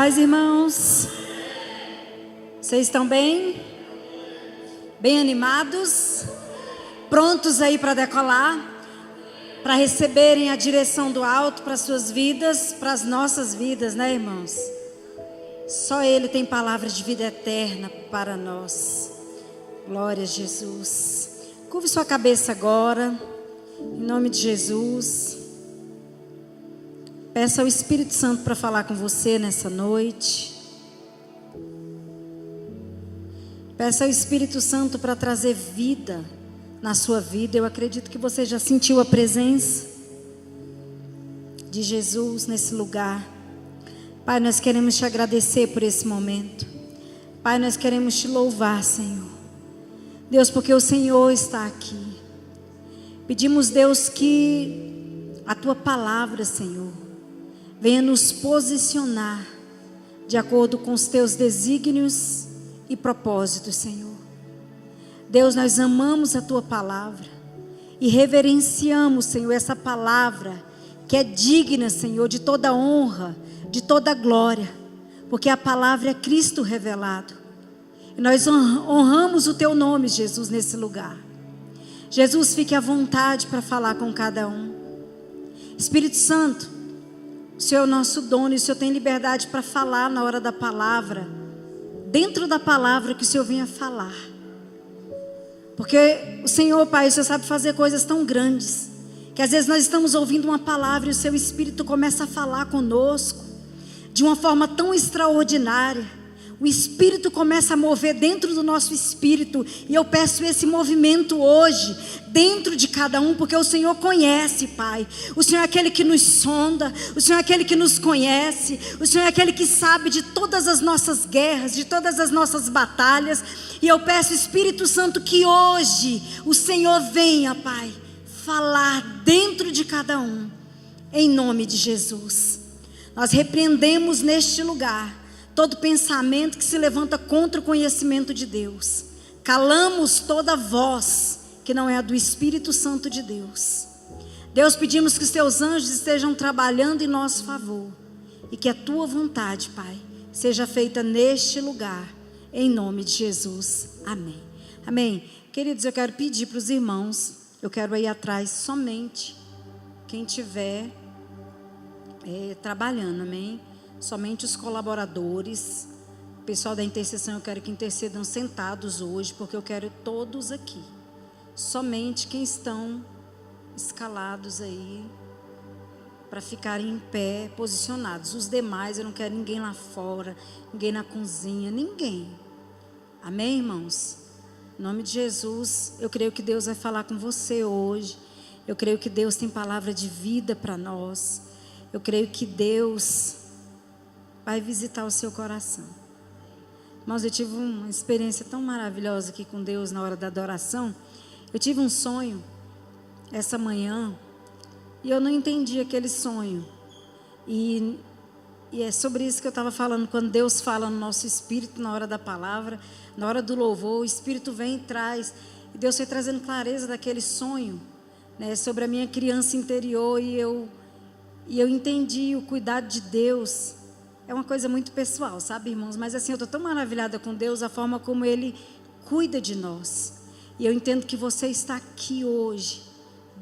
Paz, irmãos, vocês estão bem? Bem animados? Prontos aí para decolar? Para receberem a direção do alto para as suas vidas, para as nossas vidas, né, irmãos? Só Ele tem palavra de vida eterna para nós. Glória a Jesus. Curve sua cabeça agora, em nome de Jesus. Peça ao Espírito Santo para falar com você nessa noite. Peça ao Espírito Santo para trazer vida na sua vida. Eu acredito que você já sentiu a presença de Jesus nesse lugar. Pai, nós queremos te agradecer por esse momento. Pai, nós queremos te louvar, Senhor. Deus, porque o Senhor está aqui. Pedimos, Deus, que a tua palavra, Senhor, venha nos posicionar de acordo com os teus desígnios e propósitos, Senhor. Deus, nós amamos a tua palavra e reverenciamos, Senhor, essa palavra que é digna, Senhor, de toda honra, de toda glória, porque a palavra é Cristo revelado. E nós honramos o teu nome, Jesus, nesse lugar. Jesus, fique à vontade para falar com cada um. Espírito Santo, o Senhor é o nosso dono e o Senhor tem liberdade para falar na hora da palavra, dentro da palavra que o Senhor venha falar. Porque o Senhor, Pai, o Senhor sabe fazer coisas tão grandes, que às vezes nós estamos ouvindo uma palavra e o Seu Espírito começa a falar conosco, de uma forma tão extraordinária. O Espírito começa a mover dentro do nosso espírito. E eu peço esse movimento hoje, dentro de cada um, porque o Senhor conhece, Pai. O Senhor é aquele que nos sonda. O Senhor é aquele que nos conhece. O Senhor é aquele que sabe de todas as nossas guerras, de todas as nossas batalhas. E eu peço, Espírito Santo, que hoje o Senhor venha, Pai, falar dentro de cada um, em nome de Jesus. Nós repreendemos neste lugar todo pensamento que se levanta contra o conhecimento de Deus. Calamos toda voz que não é a do Espírito Santo de Deus. Deus, pedimos que os teus anjos estejam trabalhando em nosso favor. E que a tua vontade, Pai, seja feita neste lugar. Em nome de Jesus. Amém. Amém. Queridos, eu quero pedir para os irmãos. Eu quero ir atrás somente quem estiver trabalhando. Amém. Somente os colaboradores, o pessoal da intercessão, eu quero que intercedam sentados hoje, porque eu quero todos aqui. Somente quem estão escalados aí, para ficarem em pé, posicionados. Os demais, eu não quero ninguém lá fora, ninguém na cozinha, ninguém. Amém, irmãos? Em nome de Jesus, eu creio que Deus vai falar com você hoje. Eu creio que Deus tem palavra de vida para nós. Eu creio que Deus vai visitar o seu coração. Irmãos, eu tive uma experiência tão maravilhosa aqui com Deus na hora da adoração. Eu tive um sonho essa manhã e eu não entendi aquele sonho. E é sobre isso que eu estava falando. Quando Deus fala no nosso espírito na hora da palavra, na hora do louvor, o Espírito vem e traz. E Deus foi trazendo clareza daquele sonho, né, sobre a minha criança interior. E eu entendi o cuidado de Deus. É uma coisa muito pessoal, sabe, irmãos? Mas assim, eu estou tão maravilhada com Deus, a forma como Ele cuida de nós. E eu entendo que você está aqui hoje.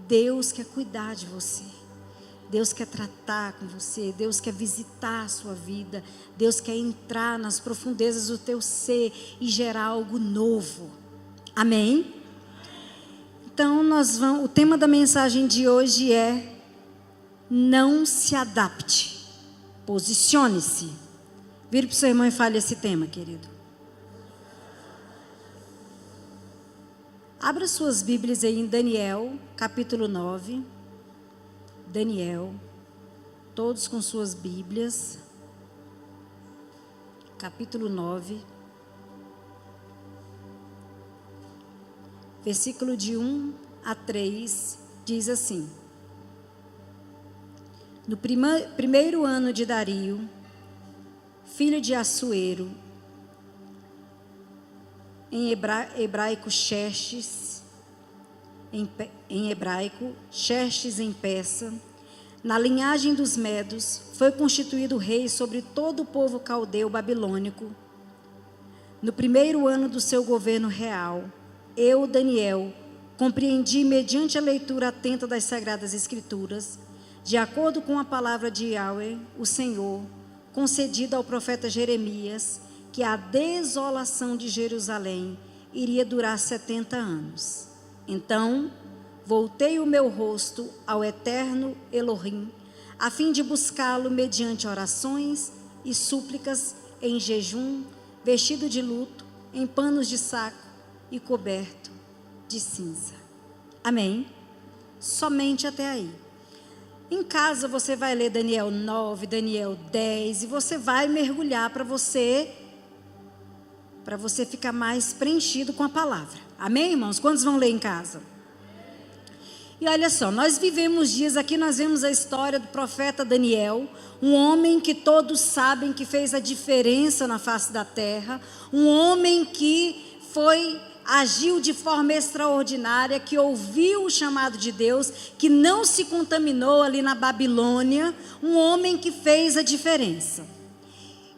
Deus quer cuidar de você. Deus quer tratar com você. Deus quer visitar a sua vida. Deus quer entrar nas profundezas do teu ser e gerar algo novo. Amém? Então, o tema da mensagem de hoje é: não se adapte. Posicione-se. Vire para o seu irmão e fale esse tema, querido. Abra suas Bíblias aí em Daniel, capítulo 9. Daniel. Todos com suas Bíblias. Capítulo 9. Versículo de 1 a 3. Diz assim: no primeiro ano de Dario, filho de Assuero, em hebraico Xerxes, em hebraico Xerxes em persa, Na linhagem dos Medos, foi constituído rei sobre todo o povo caldeu babilônico. No primeiro ano do seu governo real, eu, Daniel, compreendi, mediante a leitura atenta das Sagradas Escrituras, de acordo com a palavra de Yahweh, o Senhor, concedida ao profeta Jeremias, que a desolação de Jerusalém iria durar 70 anos. Então, voltei o meu rosto ao eterno Elohim, a fim de buscá-lo mediante orações e súplicas, em jejum, vestido de luto, em panos de saco e coberto de cinza. Amém? Somente até aí. Em casa você vai ler Daniel 9, Daniel 10, e você vai mergulhar para você ficar mais preenchido com a palavra. Amém, irmãos? Quantos vão ler em casa? E olha só, nós vivemos dias aqui, nós vemos a história do profeta Daniel, um homem que todos sabem que fez a diferença na face da terra, um homem que agiu de forma extraordinária, que ouviu o chamado de Deus, que não se contaminou ali na Babilônia, um homem que fez a diferença.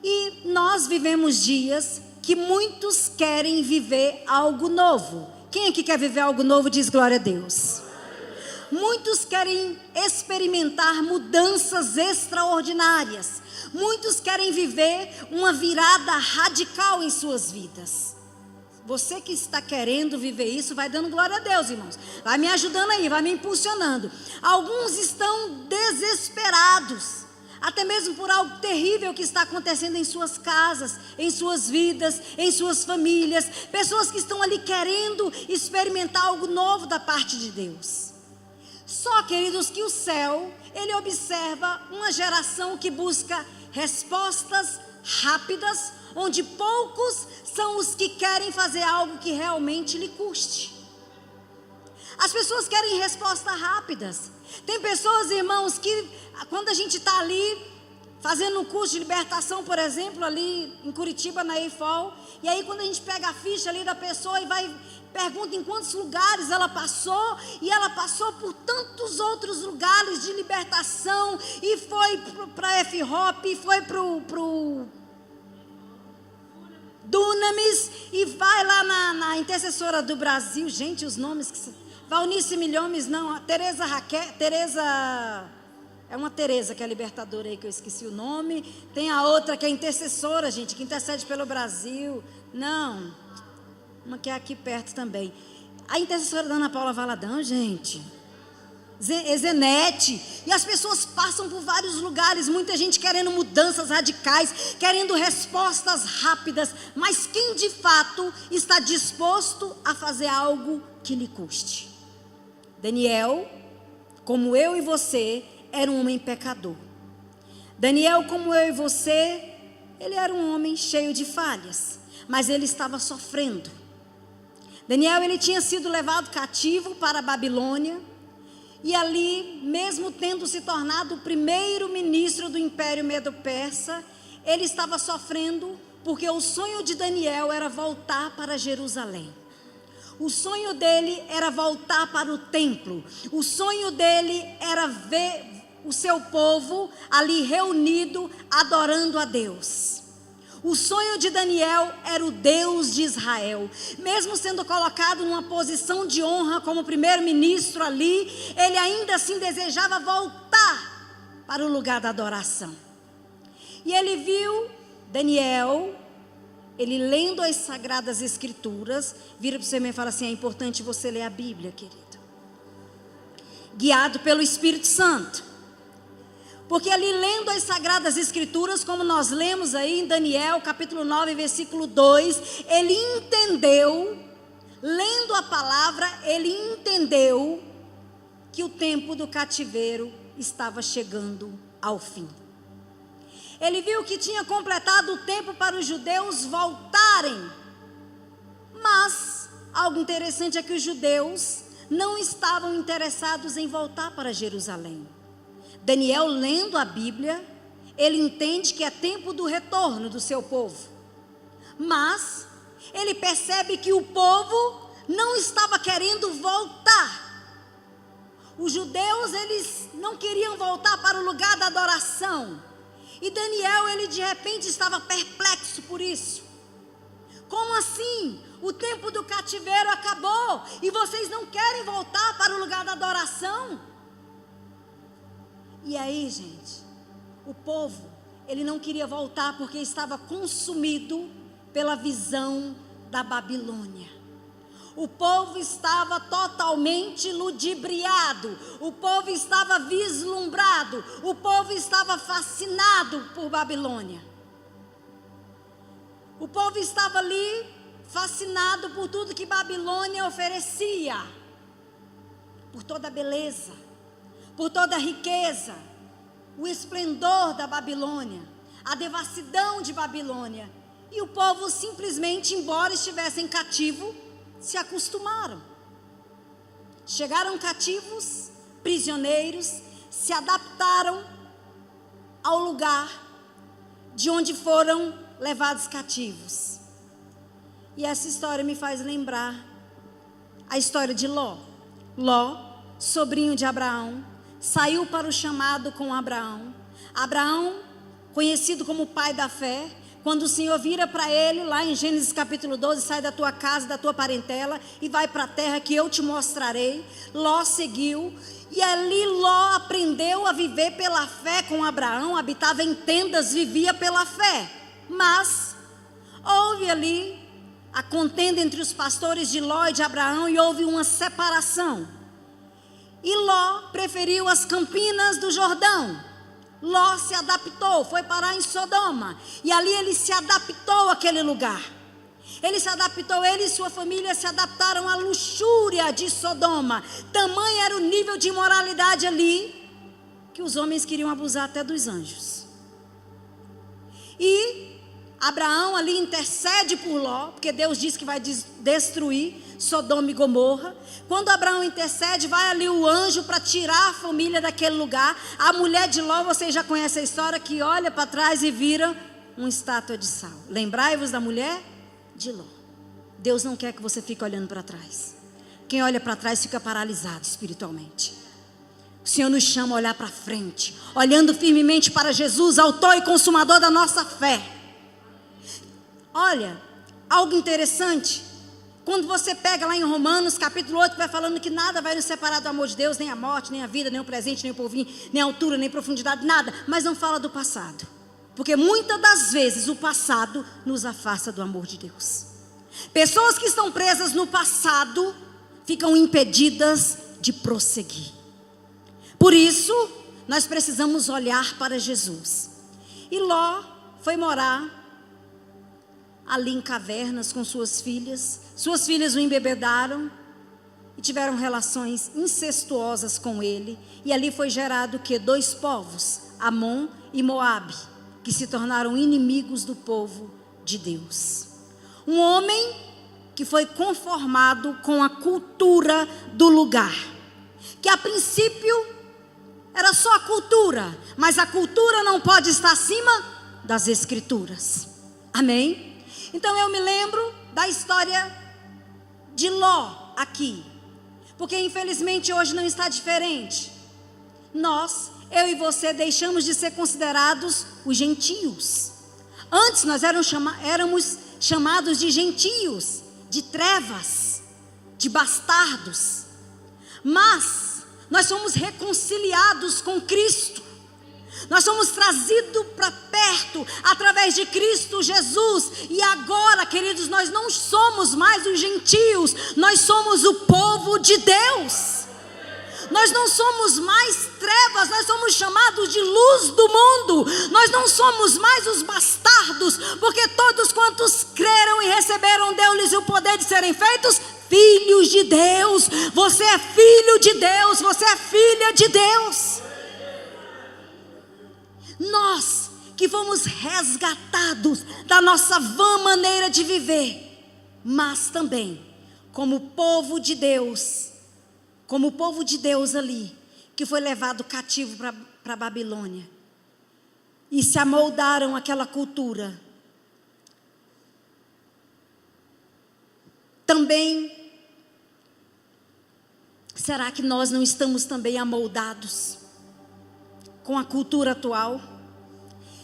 E nós vivemos dias que muitos querem viver algo novo. Quem aqui quer viver algo novo diz glória a Deus. Muitos querem experimentar mudanças extraordinárias. Muitos querem viver uma virada radical em suas vidas. Você que está querendo viver isso, vai dando glória a Deus, irmãos. Vai me ajudando aí, vai me impulsionando. Alguns estão desesperados, até mesmo por algo terrível que está acontecendo em suas casas, em suas vidas, em suas famílias. Pessoas que estão ali querendo experimentar algo novo da parte de Deus. Só, queridos, que o céu, ele observa uma geração que busca respostas rápidas, onde poucos são os que querem fazer algo que realmente lhe custe. As pessoas querem respostas rápidas. Tem pessoas, irmãos, que quando a gente está ali fazendo um curso de libertação, por exemplo, ali em Curitiba, na EIFOL, e aí quando a gente pega a ficha ali da pessoa e pergunta em quantos lugares ela passou, e ela passou por tantos outros lugares de libertação, e foi para a F-Hop, e foi para o Dunamis, e vai lá na Intercessora do Brasil. Gente, os nomes que... Valnice Milhomes, não, a Tereza Raquel, é uma Tereza que é libertadora aí, que eu esqueci o nome. Tem a outra que é intercessora, gente, que intercede pelo Brasil. Não, uma que é aqui perto também. A intercessora da Ana Paula Valadão, gente. Zenete. E as pessoas passam por vários lugares, muita gente querendo mudanças radicais, querendo respostas rápidas, mas quem de fato está disposto a fazer algo que lhe custe? Daniel, como eu e você, era um homem pecador. Daniel, como eu e você, ele era um homem cheio de falhas, mas ele estava sofrendo. Daniel, ele tinha sido levado cativo para a Babilônia, e ali, mesmo tendo se tornado o primeiro ministro do Império Medo-Persa, ele estava sofrendo porque o sonho de Daniel era voltar para Jerusalém. O sonho dele era voltar para o templo. O sonho dele era ver o seu povo ali reunido, adorando a Deus. O sonho de Daniel era o Deus de Israel. Mesmo sendo colocado numa posição de honra como primeiro-ministro ali, ele ainda assim desejava voltar para o lugar da adoração. E ele viu Daniel, ele lendo as Sagradas Escrituras, vira para você e fala assim: é importante você ler a Bíblia, querido. Guiado pelo Espírito Santo. Porque ali lendo as Sagradas Escrituras, como nós lemos aí em Daniel, capítulo 9, versículo 2, ele entendeu, lendo a palavra, ele entendeu que o tempo do cativeiro estava chegando ao fim. Ele viu que tinha completado o tempo para os judeus voltarem. Mas algo interessante é que os judeus não estavam interessados em voltar para Jerusalém. Daniel, lendo a Bíblia, ele entende que é tempo do retorno do seu povo. Mas ele percebe que o povo não estava querendo voltar. Os judeus, eles não queriam voltar para o lugar da adoração. E Daniel, ele de repente estava perplexo por isso. Como assim? O tempo do cativeiro acabou e vocês não querem voltar para o lugar da adoração? E aí, gente, o povo, ele não queria voltar porque estava consumido pela visão da Babilônia. O povo estava totalmente ludibriado, o povo estava vislumbrado, o povo estava fascinado por Babilônia. O povo estava ali fascinado por tudo que Babilônia oferecia, por toda a beleza, por toda a riqueza, o esplendor da Babilônia, a devassidão de Babilônia. E o povo simplesmente, embora estivessem cativo, se acostumaram. Chegaram cativos, prisioneiros, se adaptaram ao lugar de onde foram levados cativos. E essa história me faz lembrar a história de Ló. Ló, sobrinho de Abraão, saiu para o chamado com Abraão. Abraão, conhecido como pai da fé, quando o Senhor vira para ele, lá em Gênesis capítulo 12, sai da tua casa, da tua parentela, e vai para a terra que eu te mostrarei. Ló seguiu, e ali Ló aprendeu a viver pela fé com Abraão, habitava em tendas, vivia pela fé. Mas houve ali a contenda entre os pastores de Ló e de Abraão, e houve uma separação. E Ló preferiu as campinas do Jordão. Ló se adaptou, foi parar em Sodoma, e ali ele se adaptou àquele lugar. Ele se adaptou, ele e sua família se adaptaram à luxúria de Sodoma. Tamanho era o nível de imoralidade ali, que os homens queriam abusar até dos anjos. E Abraão ali intercede por Ló, porque Deus disse que vai destruir Sodoma e Gomorra. Quando Abraão intercede, vai ali o anjo para tirar a família daquele lugar. A mulher de Ló, vocês já conhecem a história, que olha para trás e vira uma estátua de sal. Lembrai-vos da mulher de Ló. Deus não quer que você fique olhando para trás. Quem olha para trás fica paralisado espiritualmente. O Senhor nos chama a olhar para frente, olhando firmemente para Jesus, autor e consumador da nossa fé. Olha, algo interessante, quando você pega lá em Romanos capítulo 8, vai falando que nada vai nos separar do amor de Deus, nem a morte, nem a vida, nem o presente, nem o porvir, nem a altura, nem a profundidade, nada, mas não fala do passado, porque muitas das vezes o passado nos afasta do amor de Deus. Pessoas que estão presas no passado ficam impedidas de prosseguir. Por isso, nós precisamos olhar para Jesus. E Ló foi morar ali em cavernas com suas filhas o embebedaram e tiveram relações incestuosas com ele, e ali foi gerado o que? 2 povos, Amon e Moabe, que se tornaram inimigos do povo de Deus. Um homem que foi conformado com a cultura do lugar, que a princípio era só a cultura, mas a cultura não pode estar acima das escrituras. Amém? Então eu me lembro da história de Ló aqui, porque infelizmente hoje não está diferente. Nós, eu e você, deixamos de ser considerados os gentios. Antes nós éramos chamados de gentios, de trevas, de bastardos. Mas nós somos reconciliados com Cristo. Nós somos trazidos para perto através de Cristo Jesus. E agora, queridos, nós não somos mais os gentios, nós somos o povo de Deus. Nós não somos mais trevas, nós somos chamados de luz do mundo. Nós não somos mais os bastardos, porque todos quantos creram e receberam, deu-lhes o poder de serem feitos filhos de Deus. Você é filho de Deus, você é filha de Deus. Nós que fomos resgatados da nossa vã maneira de viver, mas também como povo de Deus, ali, que foi levado cativo para a Babilônia, e se amoldaram àquela cultura. Também Será que nós não estamos também amoldados com a cultura atual?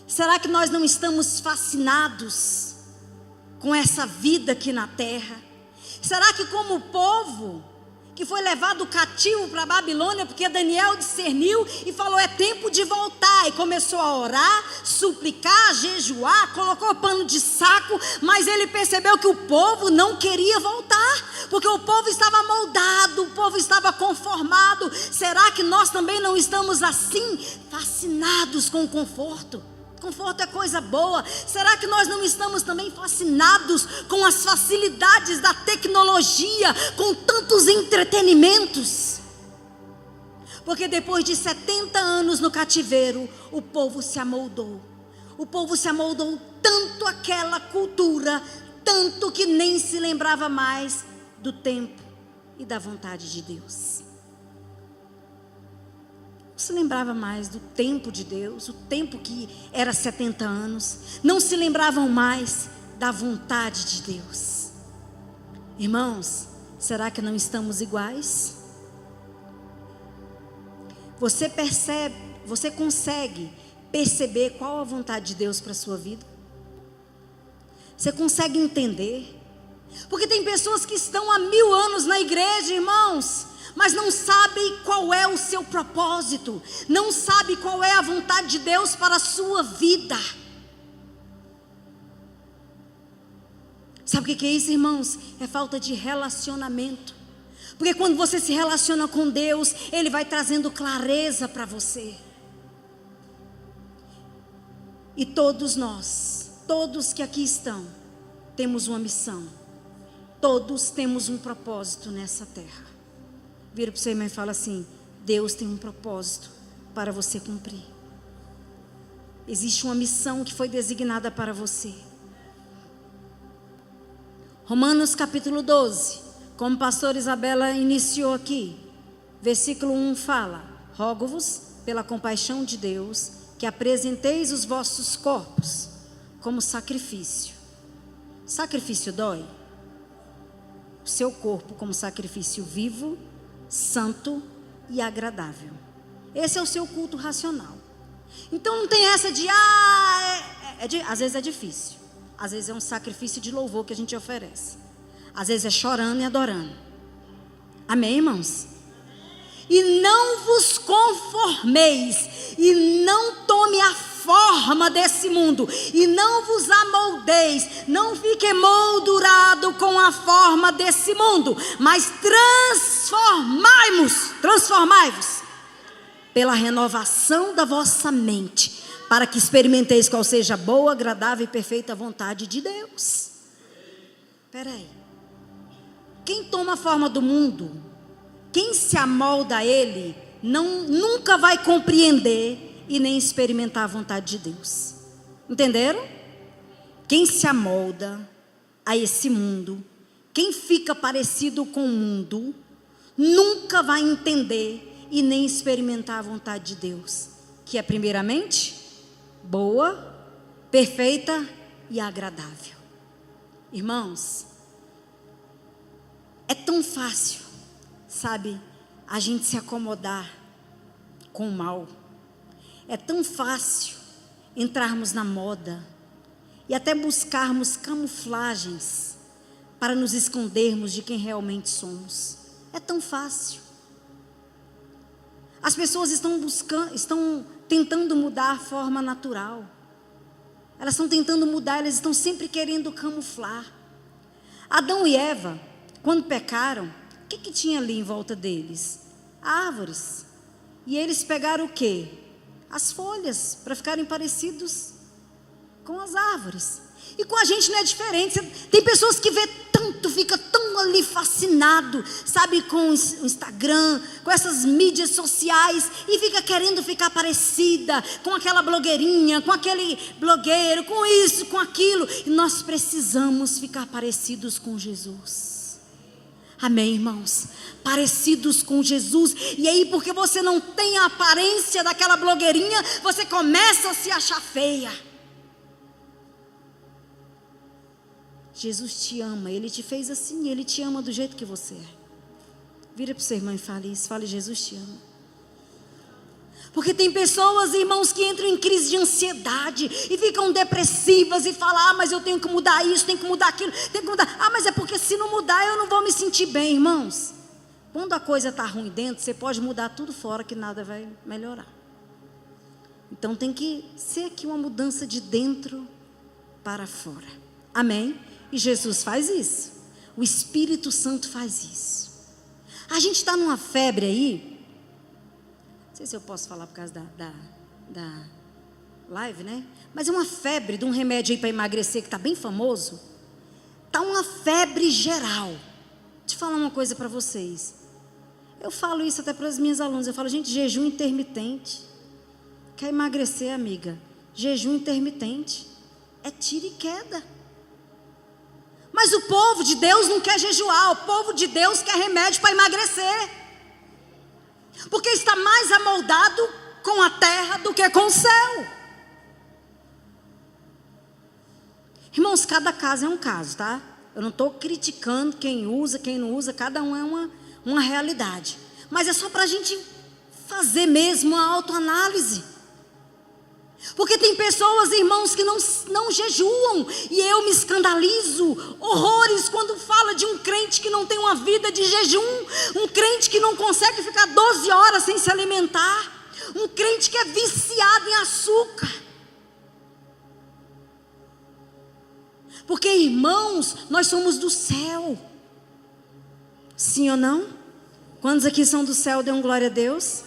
Será que nós não estamos fascinados com essa vida aqui na terra? Será que, como o povo que foi levado cativo para a Babilônia, porque Daniel discerniu e falou: é tempo de voltar, e começou a orar, suplicar, jejuar, colocou pano de saco, mas ele percebeu que o povo não queria voltar, porque o povo estava moldado, o povo estava conformado. Será que nós também não estamos assim, fascinados com o conforto? Conforto é coisa boa. Será que nós não estamos também fascinados com as facilidades da tecnologia, com tantos entretenimentos? Porque depois de 70 anos no cativeiro, o povo se amoldou. O povo se amoldou tanto àquela cultura, tanto que nem se lembrava mais do tempo e da vontade de Deus. Não se lembrava mais do tempo de Deus, o tempo que era 70 anos. Não se lembravam mais da vontade de Deus. Irmãos, será que não estamos iguais? Você percebe, você consegue perceber qual a vontade de Deus para a sua vida? Você consegue entender? Porque tem pessoas que estão há 1000 anos na igreja, irmãos, mas não sabe qual é o seu propósito, não sabe qual é a vontade de Deus para a sua vida. Sabe o que é isso, irmãos? É falta de relacionamento. Porque quando você se relaciona com Deus, Ele vai trazendo clareza para você. E todos nós, todos que aqui estão, temos uma missão. Todos temos um propósito nessa terra. Vira para você, irmã, e fala assim: Deus tem um propósito para você cumprir. Existe uma missão que foi designada para você. Romanos capítulo 12, como a pastora Isabela iniciou aqui, versículo 1 fala: rogo-vos pela compaixão de Deus, que apresenteis os vossos corpos como sacrifício. Sacrifício dói? O seu corpo como sacrifício vivo, santo e agradável. Esse é o seu culto racional. Então não tem essa de às vezes é difícil. Às vezes é um sacrifício de louvor que a gente oferece. Às vezes é chorando e adorando. Amém, irmãos? E não vos conformeis, e não tome a forma desse mundo, e não vos amoldeis, não fique moldurado com a forma desse mundo, mas transformai-vos pela renovação da vossa mente, para que experimenteis qual seja a boa, agradável e perfeita vontade de Deus. Espera aí. Quem toma a forma do mundo, quem se amolda a ele, nunca vai compreender e nem experimentar a vontade de Deus. Entenderam? Quem se amolda a esse mundo, quem fica parecido com o mundo, nunca vai entender e nem experimentar a vontade de Deus, que é primeiramente boa, perfeita e agradável. Irmãos, é tão fácil, sabe, a gente se acomodar com o mal. É tão fácil entrarmos na moda e até buscarmos camuflagens para nos escondermos de quem realmente somos. É tão fácil. As pessoas estão tentando mudar a forma natural. Elas estão tentando mudar, elas estão sempre querendo camuflar. Adão e Eva, quando pecaram, o que tinha ali em volta deles? Árvores. E eles pegaram o quê? As folhas, para ficarem parecidos com as árvores. E com a gente não é diferente. Tem pessoas que vê tanto, fica tão ali fascinado, sabe, com o Instagram, com essas mídias sociais, e fica querendo ficar parecida com aquela blogueirinha, com aquele blogueiro, com isso, com aquilo. E nós precisamos ficar parecidos com Jesus. Amém, irmãos? Parecidos com Jesus. E aí, porque você não tem a aparência daquela blogueirinha, você começa a se achar feia. Jesus te ama, Ele te fez assim, Ele te ama do jeito que você é. Vira para o seu irmão e fale isso. Fale, Jesus te ama. Porque tem pessoas, irmãos, que entram em crise de ansiedade e ficam depressivas e falam, mas eu tenho que mudar isso, tenho que mudar aquilo, tenho que mudar. Mas é porque se não mudar eu não vou me sentir bem, irmãos. Quando a coisa está ruim dentro, você pode mudar tudo fora que nada vai melhorar. Então tem que ser aqui uma mudança de dentro para fora. Amém? E Jesus faz isso. O Espírito Santo faz isso. A gente está numa febre aí. Não sei se eu posso falar por causa da live, né? Mas é uma febre de um remédio aí para emagrecer que está bem famoso. Está uma febre geral. Deixa eu falar uma coisa para vocês. Eu falo isso até para as minhas alunas. Eu falo, gente, jejum intermitente. Quer emagrecer, amiga? Jejum intermitente. É tiro e queda. Mas o povo de Deus não quer jejuar. O povo de Deus quer remédio para emagrecer. Porque está mais amoldado com a terra do que com o céu. Irmãos, cada caso é um caso, tá? Eu não estou criticando quem usa, quem não usa. Cada um é uma realidade. Mas é só para a gente fazer mesmo uma autoanálise. Porque tem pessoas, irmãos, que não jejuam. E eu me escandalizo horrores quando fala de um crente que não tem uma vida de jejum. Um crente que não consegue ficar 12 horas sem se alimentar. Um crente que é viciado em açúcar. Porque, irmãos, nós somos do céu. Sim ou não? Quantos aqui são do céu? Dêem glória a Deus.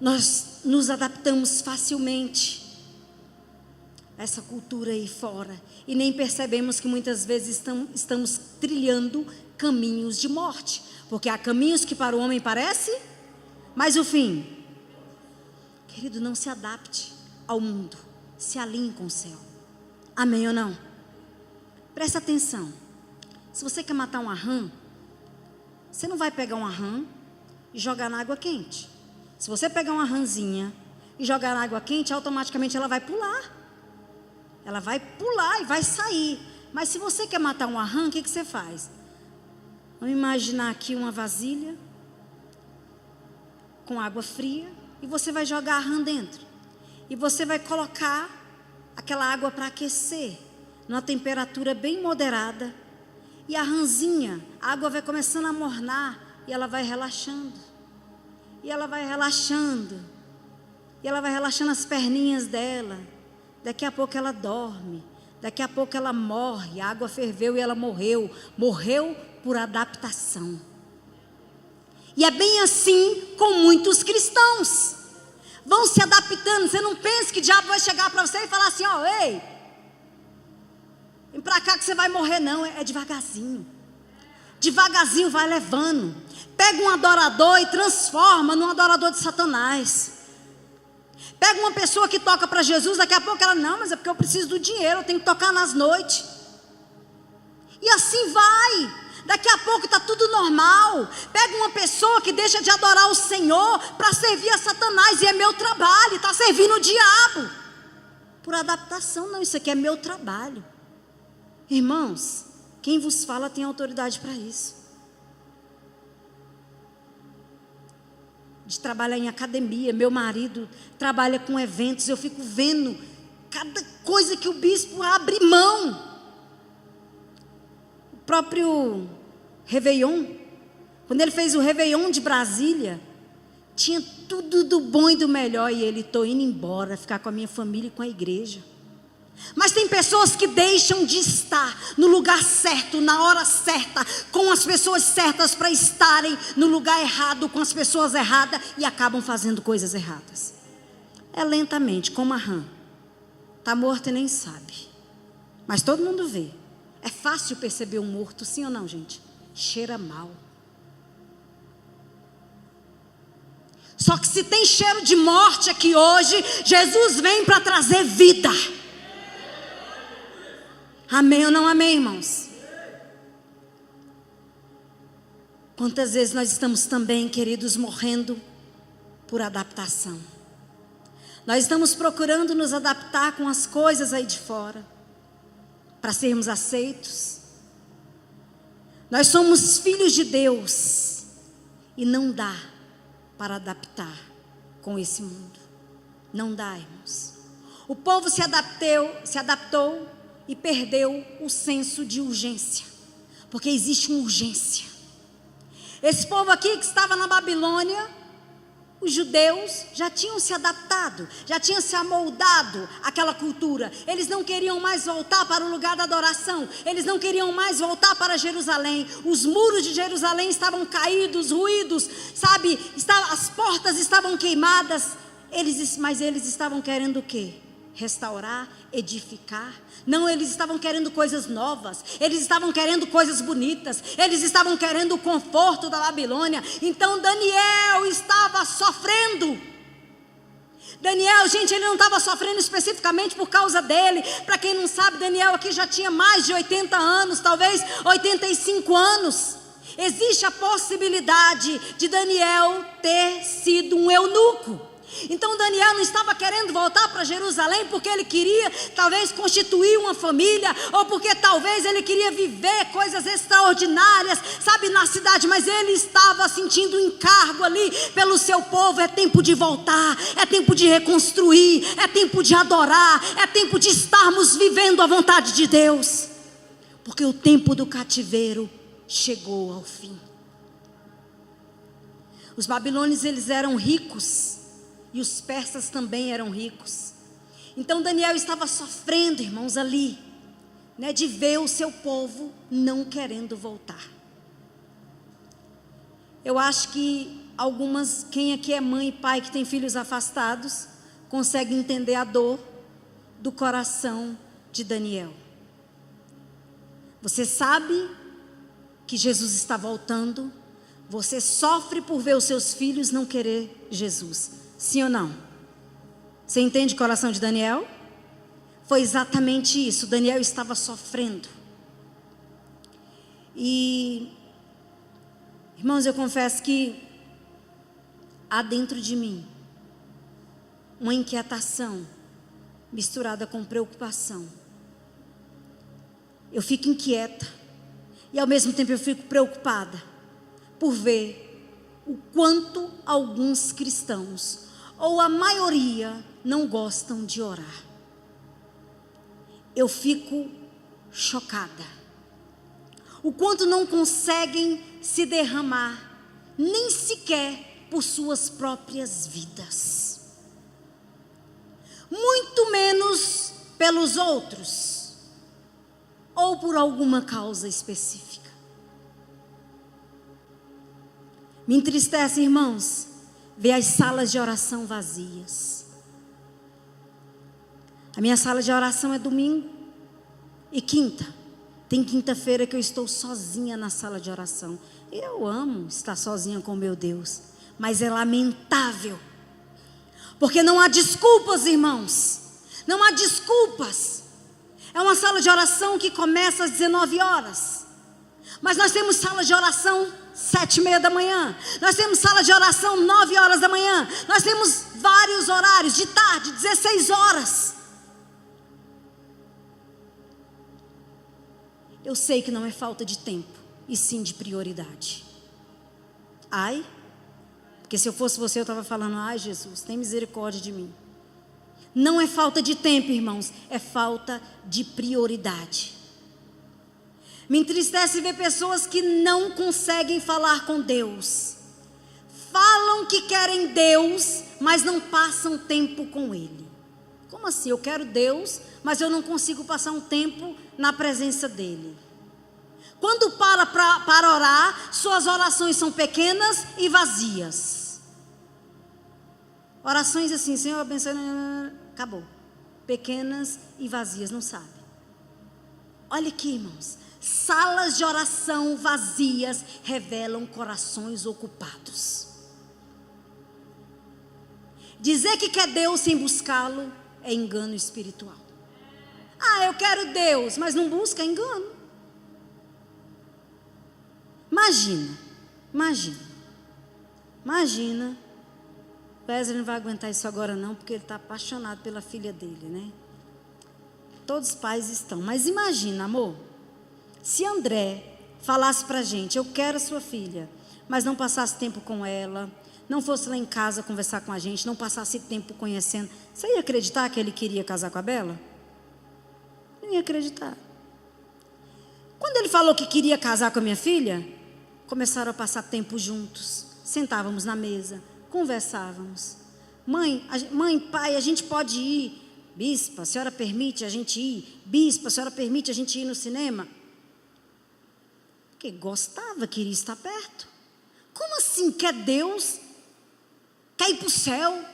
Nós nos adaptamos facilmente a essa cultura aí fora. E nem percebemos que muitas vezes estamos trilhando caminhos de morte. Porque há caminhos que para o homem parece, mas o fim. Querido, não se adapte ao mundo. Se alinhe com o céu. Amém ou não? Presta atenção. Se você quer matar uma rã, você não vai pegar uma rã e jogar na água quente. Se você pegar uma rãzinha e jogar na água quente, automaticamente ela vai pular. Ela vai pular e vai sair. Mas se você quer matar uma rã, o que você faz? Vamos imaginar aqui uma vasilha com água fria e você vai jogar a rã dentro. E você vai colocar aquela água para aquecer, numa temperatura bem moderada. E a rãzinha, a água vai começando a mornar e ela vai relaxando. E ela vai relaxando. E ela vai relaxando as perninhas dela. Daqui a pouco ela dorme. Daqui a pouco ela morre. A água ferveu e ela morreu. Morreu por adaptação. E é bem assim com muitos cristãos. Vão se adaptando. Você não pensa que o diabo vai chegar para você e falar assim, ó, ei, vem para cá que você vai morrer, não. É devagarzinho. Devagarzinho vai levando. Pega um adorador e transforma num adorador de Satanás. Pega uma pessoa que toca para Jesus, daqui a pouco ela, não, mas é porque eu preciso do dinheiro, eu tenho que tocar nas noites. E assim vai. Daqui a pouco está tudo normal. Pega uma pessoa que deixa de adorar o Senhor para servir a Satanás, e é meu trabalho, está servindo o diabo. Por adaptação, não, isso aqui é meu trabalho. Irmãos, quem vos fala tem autoridade para isso. De trabalhar em academia, meu marido trabalha com eventos, eu fico vendo cada coisa que o bispo abre mão. O próprio Réveillon, quando ele fez o Réveillon de Brasília, tinha tudo do bom e do melhor, e ele, estou indo embora, ficar com a minha família e com a igreja. Mas tem pessoas que deixam de estar no lugar certo, na hora certa, com as pessoas certas, para estarem no lugar errado, com as pessoas erradas, e acabam fazendo coisas erradas. É lentamente, como a rã. Está morto e nem sabe. Mas todo mundo vê. É fácil perceber um morto, sim ou não, gente? Cheira mal. Só que se tem cheiro de morte aqui hoje, Jesus vem para trazer vida. Amém ou não amém, irmãos? Quantas vezes nós estamos também, queridos, morrendo por adaptação. Nós estamos procurando nos adaptar com as coisas aí de fora, para sermos aceitos. Nós somos filhos de Deus e não dá para adaptar com esse mundo. Não dá, irmãos. O povo se adaptou e perdeu o senso de urgência, porque existe uma urgência. Esse povo aqui que estava na Babilônia, os judeus já tinham se adaptado, já tinham se amoldado àquela cultura. Eles não queriam mais voltar para o lugar da adoração, eles não queriam mais voltar para Jerusalém. Os muros de Jerusalém estavam caídos, ruídos, sabe? As portas estavam queimadas. Mas eles estavam querendo o quê? Restaurar, edificar. Não, eles estavam querendo coisas novas, eles estavam querendo coisas bonitas, eles estavam querendo o conforto da Babilônia. Então Daniel estava sofrendo. Daniel, gente, ele não estava sofrendo especificamente por causa dele. Para quem não sabe, Daniel aqui já tinha mais de 80 anos, talvez 85 anos. Existe a possibilidade de Daniel ter sido um eunuco. Então Daniel não estava querendo voltar para Jerusalém porque ele queria talvez constituir uma família, ou porque talvez ele queria viver coisas extraordinárias, sabe, na cidade. Mas ele estava sentindo um encargo ali pelo seu povo. É tempo de voltar, é tempo de reconstruir, é tempo de adorar, é tempo de estarmos vivendo a vontade de Deus, porque o tempo do cativeiro chegou ao fim. Os babilônios, eles eram ricos, e os persas também eram ricos. Então Daniel estava sofrendo, irmãos, ali, né, de ver o seu povo não querendo voltar. Eu acho que quem aqui é mãe e pai que tem filhos afastados, consegue entender a dor do coração de Daniel. Você sabe que Jesus está voltando, você sofre por ver os seus filhos não querer Jesus. Sim ou não? Você entende o coração de Daniel? Foi exatamente isso. Daniel estava sofrendo. E, irmãos, eu confesso que há dentro de mim uma inquietação misturada com preocupação. Eu fico inquieta e ao mesmo tempo eu fico preocupada por ver o quanto alguns cristãos, ou a maioria, não gostam de orar. Eu fico chocada. O quanto não conseguem se derramar, nem sequer por suas próprias vidas. Muito menos pelos outros, ou por alguma causa específica. Me entristece, irmãos, ver as salas de oração vazias. A minha sala de oração é domingo e quinta. Tem quinta-feira que eu estou sozinha na sala de oração. Eu amo estar sozinha com meu Deus, mas é lamentável, porque não há desculpas, irmãos. Não há desculpas. É uma sala de oração que começa às 19 horas, mas nós temos sala de oração 7:30 da manhã, nós temos sala de oração 9 horas da manhã, nós temos vários horários, de tarde, 16 horas. Eu sei que não é falta de tempo, e sim de prioridade. Ai, porque se eu fosse você eu estava falando, ai Jesus, tem misericórdia de mim. Não é falta de tempo, irmãos, é falta de prioridade. Me entristece ver pessoas que não conseguem falar com Deus. Falam que querem Deus, mas não passam tempo com Ele. Como assim? Eu quero Deus, mas eu não consigo passar um tempo na presença dEle. Quando para orar, suas orações são pequenas e vazias. Orações assim, Senhor abençoe, acabou. Pequenas e vazias, não sabe. Olha aqui, irmãos. Salas de oração vazias revelam corações ocupados. Dizer que quer Deus sem buscá-lo é engano espiritual. Ah, eu quero Deus, mas não busca, é engano. Imagina. Wesley não vai aguentar isso agora não, porque ele está apaixonado pela filha dele, né? Todos os pais estão, mas imagina, amor, se André falasse para a gente: eu quero a sua filha, mas não passasse tempo com ela, não fosse lá em casa conversar com a gente, não passasse tempo conhecendo, você ia acreditar que ele queria casar com a Bela? Não ia acreditar. Quando ele falou que queria casar com a minha filha, começaram a passar tempo juntos, sentávamos na mesa, conversávamos. Mãe, pai, a gente pode ir? Bispa, a senhora permite a gente ir? Bispa, a senhora permite a gente ir no cinema? Porque gostava, queria estar perto. Como assim? Quer Deus? Quer ir para o céu?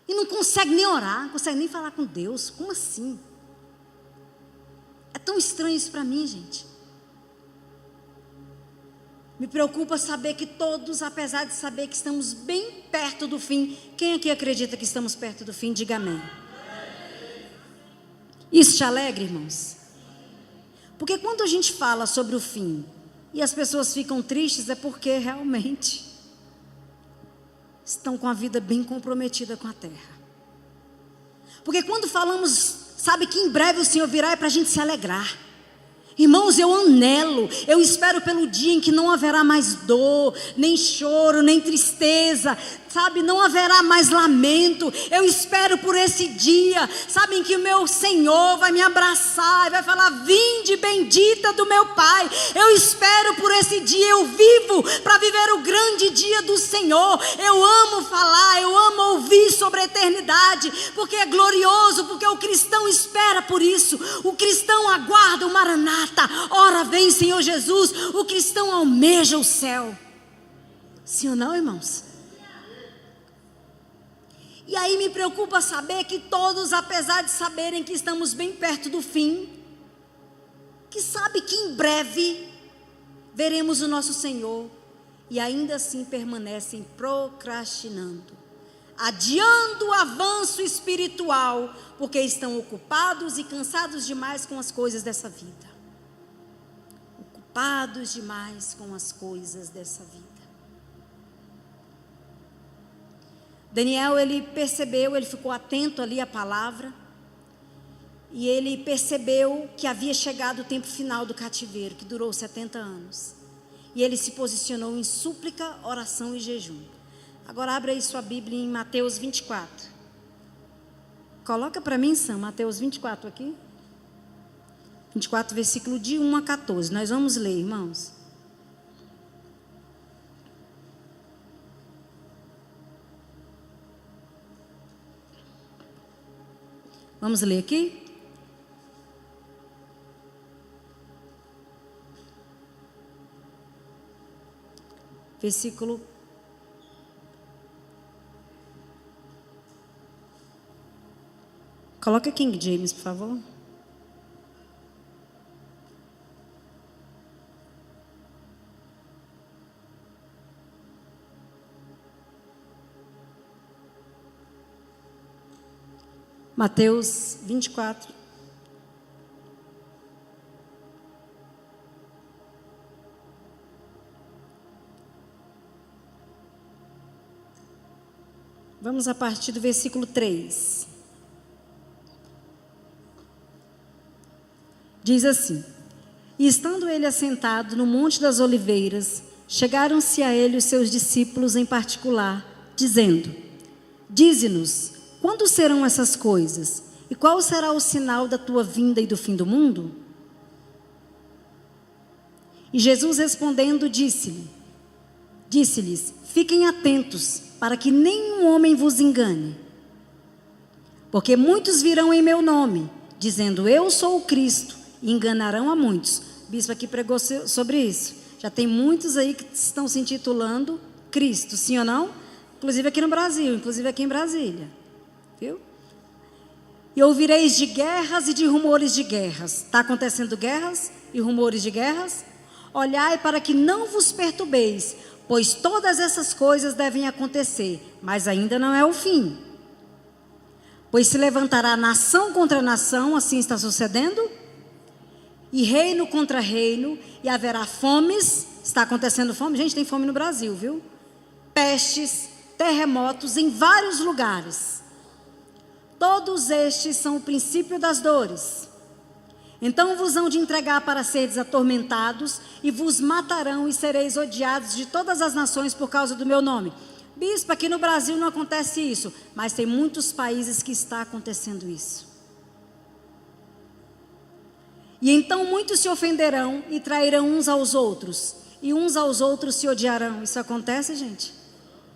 E não consegue nem orar, não consegue nem falar com Deus? Como assim? É tão estranho isso para mim, gente. Me preocupa saber que todos, apesar de saber que estamos bem perto do fim, quem aqui acredita que estamos perto do fim, diga amém. Isso te alegra, irmãos? Porque quando a gente fala sobre o fim e as pessoas ficam tristes, é porque realmente estão com a vida bem comprometida com a terra. Porque quando falamos, sabe que em breve o Senhor virá, é para a gente se alegrar. Irmãos, eu anelo, eu espero pelo dia em que não haverá mais dor, nem choro, nem tristeza, sabe, não haverá mais lamento. Eu espero por esse dia, sabe, em que o meu Senhor vai me abraçar e vai falar: vinde bendita do meu Pai. Eu espero por esse dia, eu vivo para viver o grande dia do Senhor. Eu amo falar, eu amo ouvir sobre a eternidade, porque é glorioso, porque o cristão espera por isso. O cristão aguarda o Maranata. Ora vem, Senhor Jesus. O cristão almeja o céu. Sim ou não, irmãos? E aí me preocupa saber que todos, apesar de saberem que estamos bem perto do fim, que sabe que em breve veremos o nosso Senhor, e ainda assim permanecem procrastinando, adiando o avanço espiritual, porque estão ocupados e cansados demais com as coisas dessa vida. Ocupados demais com as coisas dessa vida. Daniel, ele percebeu, ele ficou atento ali à palavra, e ele percebeu que havia chegado o tempo final do cativeiro, que durou 70 anos. E ele se posicionou em súplica, oração e jejum. Agora abre aí sua Bíblia em Mateus 24. Coloca para mim, Sam, Mateus 24 aqui. 24, versículo de 1 a 14. Nós vamos ler, irmãos. Vamos ler aqui? Versículo. Coloca King James, por favor. Mateus 24. Vamos a partir do versículo 3. Diz assim: e estando ele assentado no Monte das Oliveiras, chegaram-se a ele os seus discípulos em particular, dizendo: dize-nos, quando serão essas coisas? E qual será o sinal da tua vinda e do fim do mundo? E Jesus respondendo disse-lhes: fiquem atentos, para que nenhum homem vos engane. Porque muitos virão em meu nome, dizendo: eu sou o Cristo, e enganarão a muitos. O bispo aqui pregou sobre isso. Já tem muitos aí que estão se intitulando Cristo, sim ou não? Inclusive aqui no Brasil, inclusive aqui em Brasília. Viu? E ouvireis de guerras e de rumores de guerras. Está acontecendo guerras e rumores de guerras? Olhai para que não vos perturbeis, pois todas essas coisas devem acontecer, mas ainda não é o fim. Pois se levantará nação contra nação, assim está sucedendo, e reino contra reino, e haverá fomes. Está acontecendo fome? Gente, tem fome no Brasil, viu? Pestes, terremotos em vários lugares. Todos estes são o princípio das dores. Então vos hão de entregar para seres atormentados, e vos matarão, e sereis odiados de todas as nações por causa do meu nome. Bispo, aqui no Brasil não acontece isso, mas tem muitos países que está acontecendo isso. E então muitos se ofenderão e trairão uns aos outros, e uns aos outros se odiarão. Isso acontece, gente?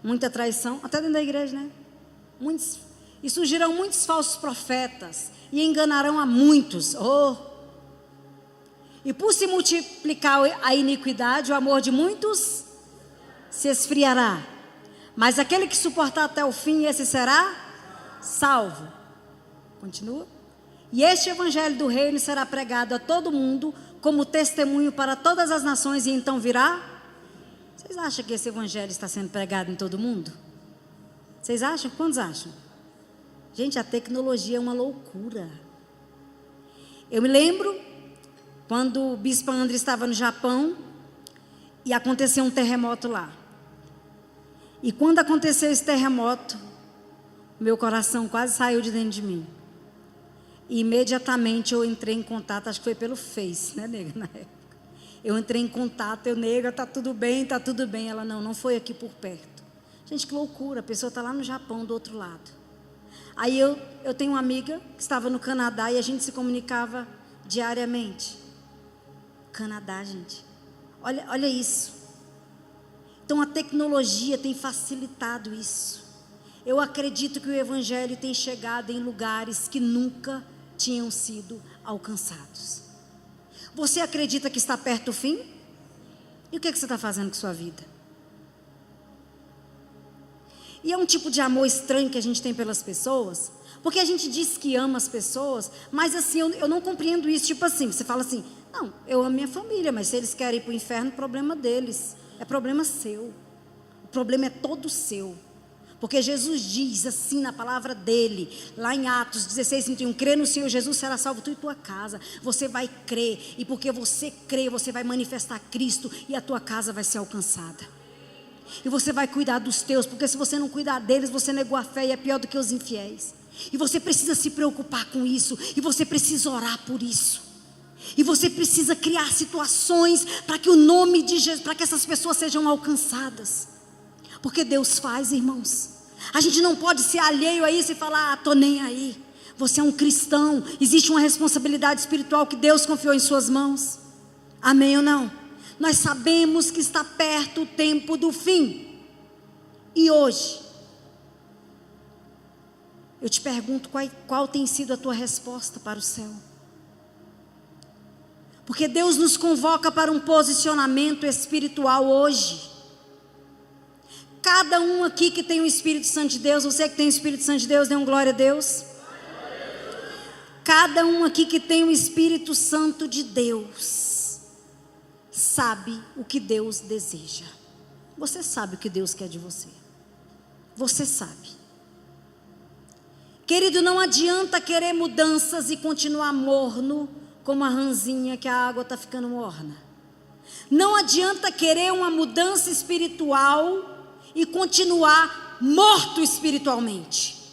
Muita traição, até dentro da igreja, né? E surgirão muitos falsos profetas, e enganarão a muitos. E por se multiplicar a iniquidade, o amor de muitos se esfriará. Mas aquele que suportar até o fim, esse será salvo. Continua. E este evangelho do reino será pregado a todo mundo, como testemunho para todas as nações, e então virá. Vocês acham que esse evangelho está sendo pregado em todo mundo? Vocês acham? Quantos acham? Gente, a tecnologia é uma loucura. Eu me lembro quando o bispo André estava no Japão e aconteceu um terremoto lá. E quando aconteceu esse terremoto, meu coração quase saiu de dentro de mim. E imediatamente eu entrei em contato, acho que foi pelo Face, né, nega, na época. Eu entrei em contato, nega, tá tudo bem, tá tudo bem. Ela, não foi aqui por perto. Gente, que loucura, a pessoa está lá no Japão, do outro lado. Aí eu tenho uma amiga que estava no Canadá e a gente se comunicava diariamente. Canadá, gente. Olha isso. Então a tecnologia tem facilitado isso. Eu acredito que o evangelho tem chegado em lugares que nunca tinham sido alcançados. Você acredita que está perto do fim? E o que você está fazendo com sua vida? E é um tipo de amor estranho que a gente tem pelas pessoas, porque a gente diz que ama as pessoas, mas assim, eu não compreendo isso. Tipo assim, você fala assim, não, eu amo minha família, mas se eles querem ir para o inferno, problema deles, é problema seu. O problema é todo seu. Porque Jesus diz assim na palavra dele, lá em Atos 16:31, crê no Senhor Jesus, será salvo tu e tua casa. Você vai crer, e porque você crê, você vai manifestar Cristo, e a tua casa vai ser alcançada. E você vai cuidar dos teus, porque se você não cuidar deles, você negou a fé e é pior do que os infiéis. E você precisa se preocupar com isso, e você precisa orar por isso. E você precisa criar situações para que o nome de Jesus, para que essas pessoas sejam alcançadas. Porque Deus faz, irmãos. A gente não pode ser alheio a isso e falar, tô nem aí. Você é um cristão, existe uma responsabilidade espiritual que Deus confiou em suas mãos. Amém ou não? Nós sabemos que está perto o tempo do fim. E hoje, eu te pergunto qual tem sido a tua resposta para o céu. Porque Deus nos convoca para um posicionamento espiritual hoje. Cada um aqui que tem o Espírito Santo de Deus, você que tem o Espírito Santo de Deus, dê um glória a Deus. Cada um aqui que tem o Espírito Santo de Deus, sabe o que Deus deseja. Você sabe o que Deus quer de você. Você sabe. Querido, não adianta querer mudanças e continuar morno, como a ranzinha que a água está ficando morna. Não adianta querer uma mudança espiritual e continuar morto espiritualmente.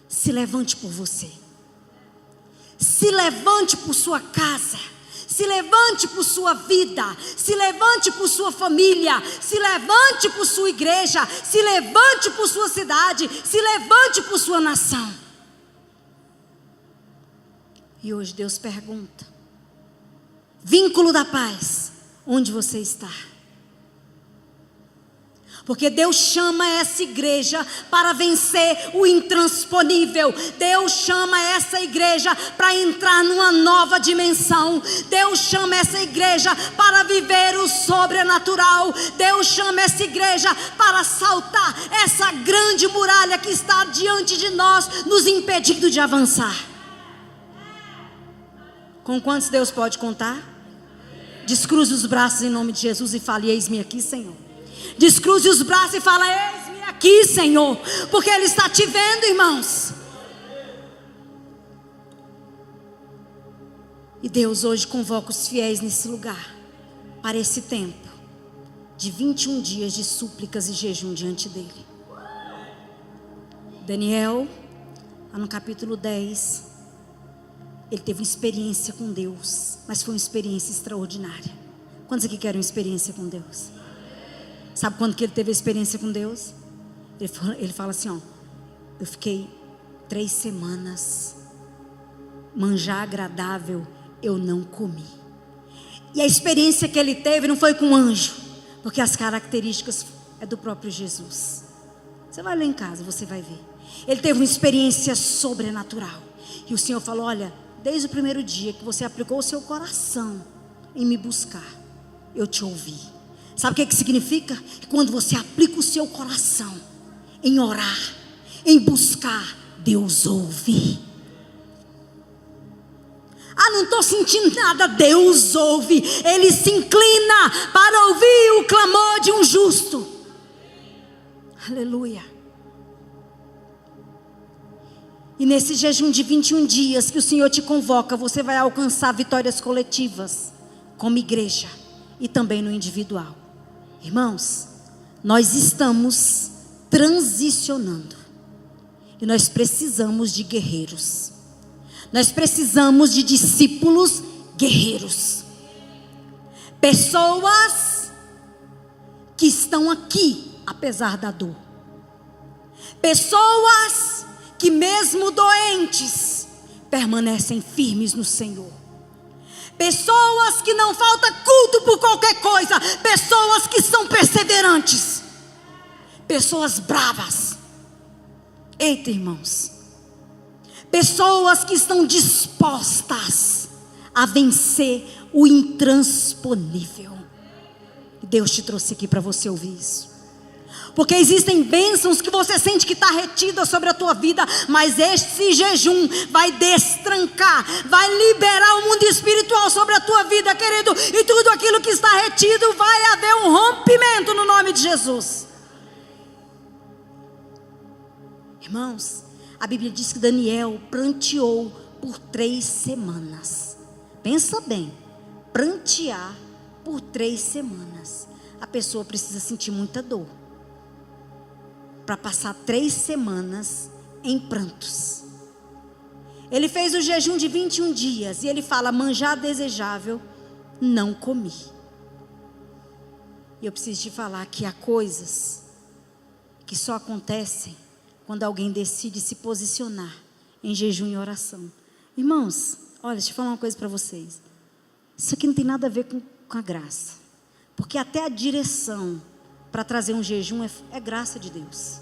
Se levante por você. Se levante por sua casa. Se levante por sua vida. Se levante por sua família. Se levante por sua igreja. Se levante por sua cidade. Se levante por sua nação. E hoje Deus pergunta: vínculo da paz, onde você está? Porque Deus chama essa igreja para vencer o intransponível. Deus chama essa igreja para entrar numa nova dimensão. Deus chama essa igreja para viver o sobrenatural. Deus chama essa igreja para saltar essa grande muralha que está diante de nós, nos impedindo de avançar. Com quantos Deus pode contar? Descruze os braços em nome de Jesus e fale: eis-me aqui, Senhor. Descruze os braços e fala: eis-me aqui, Senhor. Porque Ele está te vendo, irmãos. E Deus hoje convoca os fiéis nesse lugar, para esse tempo de 21 dias de súplicas e jejum diante dEle. Daniel, no capítulo 10, Ele teve uma experiência com Deus, mas foi uma experiência extraordinária. Quantos aqui querem uma experiência com Deus? Sabe quando que ele teve a experiência com Deus? Ele fala assim, ó: eu fiquei 3 semanas, manjar agradável eu não comi. E a experiência que ele teve não foi com anjo, porque as características é do próprio Jesus. Você vai lá em casa, você vai ver. Ele teve uma experiência sobrenatural. E o Senhor falou: olha, desde o primeiro dia que você aplicou o seu coração em me buscar, eu te ouvi. Sabe o que significa? Que quando você aplica o seu coração em orar, em buscar, Deus ouve. Ah, não estou sentindo nada. Deus ouve. Ele se inclina para ouvir o clamor de um justo. Aleluia. E nesse jejum de 21 dias que o Senhor te convoca, você vai alcançar vitórias coletivas, como igreja e também no individual. Irmãos, nós estamos transicionando e nós precisamos de guerreiros. Nós precisamos de discípulos guerreiros. Pessoas que estão aqui apesar da dor. Pessoas que mesmo doentes permanecem firmes no Senhor. Pessoas que não falta culto por qualquer coisa. Pessoas que são perseverantes. Pessoas bravas. Eita, irmãos. Pessoas que estão dispostas a vencer o intransponível. Deus te trouxe aqui para você ouvir isso. Porque existem bênçãos que você sente que está retida sobre a tua vida, mas esse jejum vai destrancar, vai liberar o mundo espiritual sobre a tua vida, querido. E tudo aquilo que está retido, vai haver um rompimento no nome de Jesus. Irmãos, a Bíblia diz que Daniel pranteou por 3 semanas. Pensa bem, prantear por 3 semanas. A pessoa precisa sentir muita dor para passar 3 semanas em prantos. Ele fez o jejum de 21 dias e ele fala: manjar desejável não comi. E eu preciso te falar que há coisas que só acontecem quando alguém decide se posicionar em jejum e oração. Irmãos, olha, deixa eu falar uma coisa para vocês. Isso aqui não tem nada a ver com a graça. Porque até a direção para trazer um jejum é graça de Deus.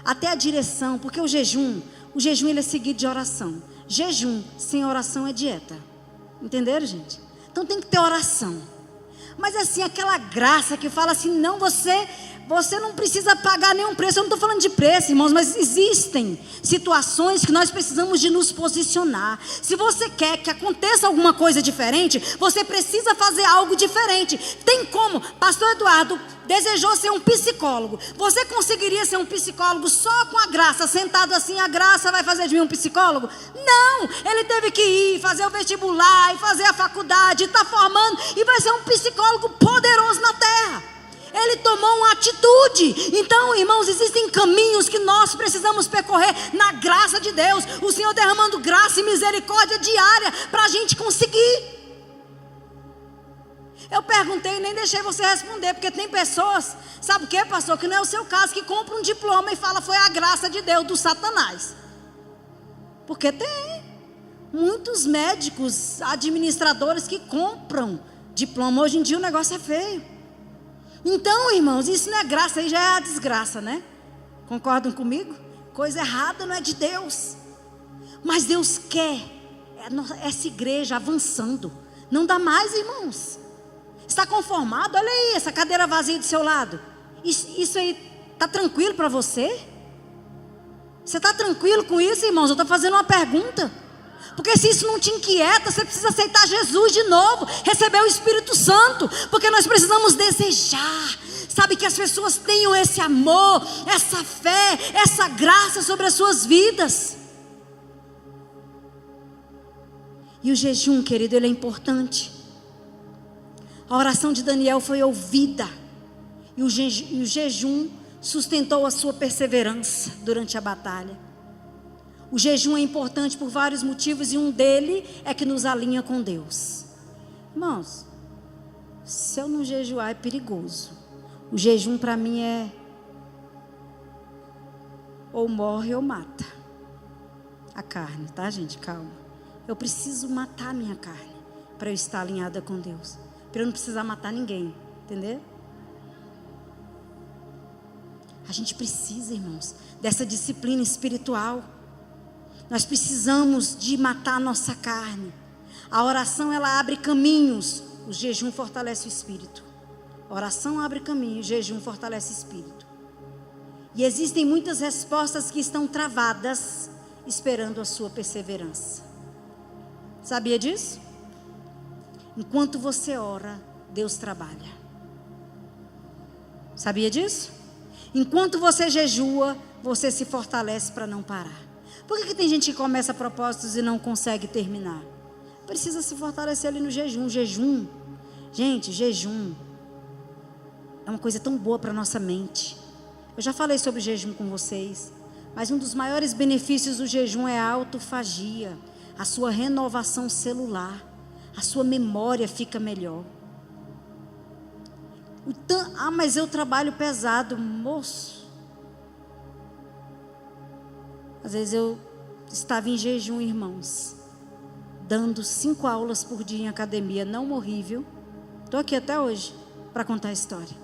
Até a direção, porque o jejum ele é seguido de oração. Jejum sem oração é dieta. Entenderam, gente? Então tem que ter oração. Mas assim, aquela graça que fala assim: não, você não precisa pagar nenhum preço. Eu não estou falando de preço, irmãos, mas existem situações que nós precisamos de nos posicionar. Se você quer que aconteça alguma coisa diferente, você precisa fazer algo diferente. Tem como? Pastor Eduardo desejou ser um psicólogo. Você conseguiria ser um psicólogo só com a graça, sentado assim, a graça vai fazer de mim um psicólogo? Não, ele teve que ir, fazer o vestibular, e fazer a faculdade, está formando, e vai ser um psicólogo poderoso na terra. Ele tomou uma atitude. Então, irmãos, existem caminhos que nós precisamos percorrer na graça de Deus. O Senhor derramando graça e misericórdia diária para a gente conseguir. Eu perguntei e nem deixei você responder, porque tem pessoas, sabe o que, pastor? Que não é o seu caso, que compra um diploma e fala: foi a graça de Deus, do Satanás. Porque tem muitos médicos, administradores que compram diploma. Hoje em dia o negócio é feio. Então, irmãos, isso não é graça, aí já é a desgraça, né? Concordam comigo? Coisa errada não é de Deus. Mas Deus quer essa igreja avançando. Não dá mais, irmãos. Está conformado? Olha aí, essa cadeira vazia do seu lado. Isso aí está tranquilo para você? Você está tranquilo com isso, irmãos? Eu estou fazendo uma pergunta. Porque se isso não te inquieta, você precisa aceitar Jesus de novo, receber o Espírito Santo, porque nós precisamos desejar, sabe, que as pessoas tenham esse amor, essa fé, essa graça sobre as suas vidas. E o jejum, querido, ele é importante. A oração de Daniel foi ouvida, e o jejum sustentou a sua perseverança durante a batalha. O jejum é importante por vários motivos e um deles é que nos alinha com Deus. Irmãos, se eu não jejuar é perigoso. O jejum para mim é ou morre ou mata a carne, tá, gente? Calma. Eu preciso matar a minha carne para eu estar alinhada com Deus, para eu não precisar matar ninguém, entendeu? A gente precisa, irmãos, dessa disciplina espiritual. Nós precisamos de matar a nossa carne. A oração, ela abre caminhos. O jejum fortalece o espírito. A oração abre caminho, o jejum fortalece o espírito. E existem muitas respostas que estão travadas, esperando a sua perseverança. Sabia disso? Enquanto você ora, Deus trabalha. Sabia disso? Enquanto você jejua, você se fortalece para não parar. Por que tem gente que começa propósitos e não consegue terminar? Precisa se fortalecer ali no jejum. Gente, jejum é uma coisa tão boa para a nossa mente. Eu já falei sobre jejum com vocês, mas um dos maiores benefícios do jejum é a autofagia, a sua renovação celular, a sua memória fica melhor. Mas eu trabalho pesado, moço. Às vezes eu estava em jejum, irmãos, dando 5 aulas por dia em academia, não morri, viu? Estou aqui até hoje para contar a história.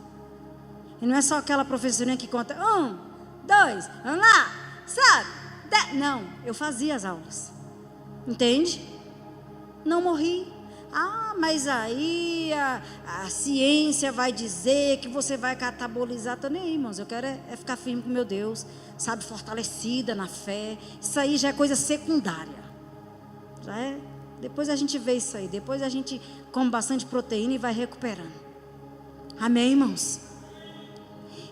E não é só aquela professorinha que conta 1, 2, vamos lá, sabe? Não, eu fazia as aulas, entende? Não morri. Mas aí a ciência vai dizer que você vai catabolizar. Tô nem aí, irmãos, eu quero é ficar firme com meu Deus, sabe, fortalecida na fé. Isso aí já é coisa secundária, já é. Depois a gente vê isso aí, depois a gente come bastante proteína e vai recuperando. Amém, irmãos?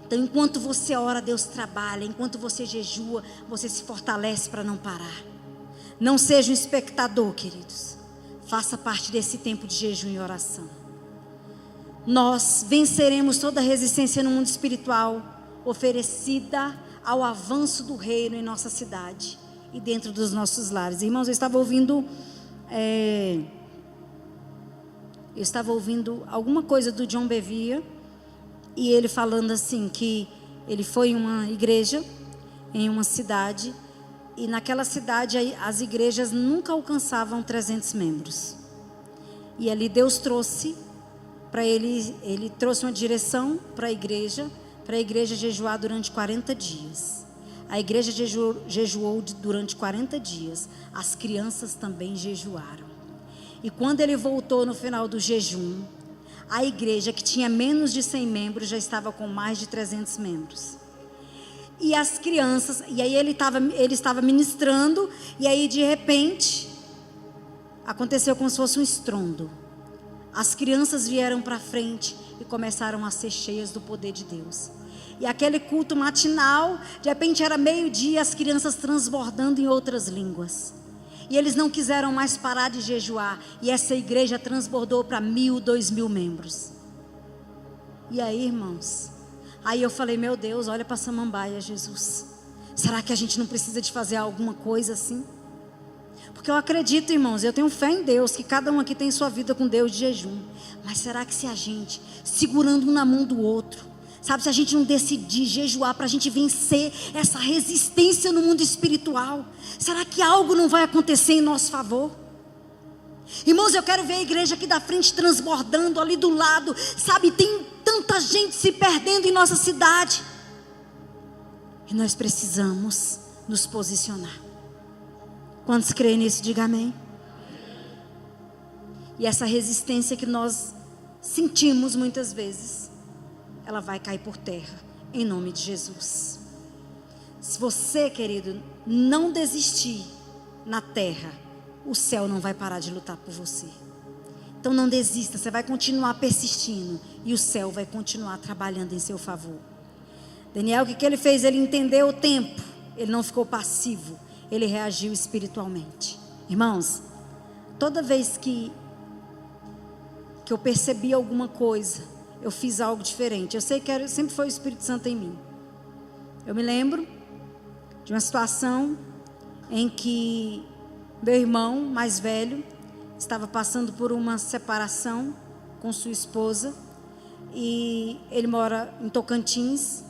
Então, enquanto você ora, Deus trabalha. Enquanto você jejua, você se fortalece para não parar. Não seja um espectador, queridos. Faça parte desse tempo de jejum e oração. Nós venceremos toda resistência no mundo espiritual oferecida ao avanço do reino em nossa cidade e dentro dos nossos lares. Irmãos, eu estava ouvindo alguma coisa do John Bevere, e ele falando assim, que ele foi em uma igreja, em uma cidade, e naquela cidade as igrejas nunca alcançavam 300 membros. E ali Deus trouxe para ele trouxe uma direção para a igreja jejuar durante 40 dias. A igreja jejuou durante 40 dias. As crianças também jejuaram. E quando ele voltou no final do jejum, a igreja, que tinha menos de 100 membros, já estava com mais de 300 membros. E as crianças, e aí ele estava ministrando, e aí de repente, aconteceu como se fosse um estrondo. As crianças vieram para frente e começaram a ser cheias do poder de Deus. E aquele culto matinal, de repente era meio-dia, as crianças transbordando em outras línguas. E eles não quiseram mais parar de jejuar. E essa igreja transbordou para 1.000, 2.000 membros. E aí, irmãos, aí eu falei, meu Deus, olha para Samambaia, Jesus. Será que a gente não precisa de fazer alguma coisa assim? Porque eu acredito, irmãos, eu tenho fé em Deus, que cada um aqui tem sua vida com Deus de jejum. Mas será que se a gente, segurando um na mão do outro, sabe, se a gente não decidir jejuar para a gente vencer essa resistência no mundo espiritual, será que algo não vai acontecer em nosso favor? Irmãos, eu quero ver a igreja aqui da frente transbordando, ali do lado, sabe, tem tanta gente se perdendo em nossa cidade. E nós precisamos nos posicionar. Quantos creem nisso? Diga amém. E essa resistência que nós sentimos muitas vezes, ela vai cair por terra, em nome de Jesus. Se você, querido, não desistir na terra, o céu não vai parar de lutar por você. Então não desista, você vai continuar persistindo, e o céu vai continuar trabalhando em seu favor. Daniel, o que ele fez? Ele entendeu o tempo, ele não ficou passivo, ele reagiu espiritualmente. Irmãos, toda vez que eu percebi alguma coisa, eu fiz algo diferente. Eu sei que sempre foi o Espírito Santo em mim. Eu me lembro de uma situação em que meu irmão mais velho estava passando por uma separação com sua esposa, e ele mora em Tocantins,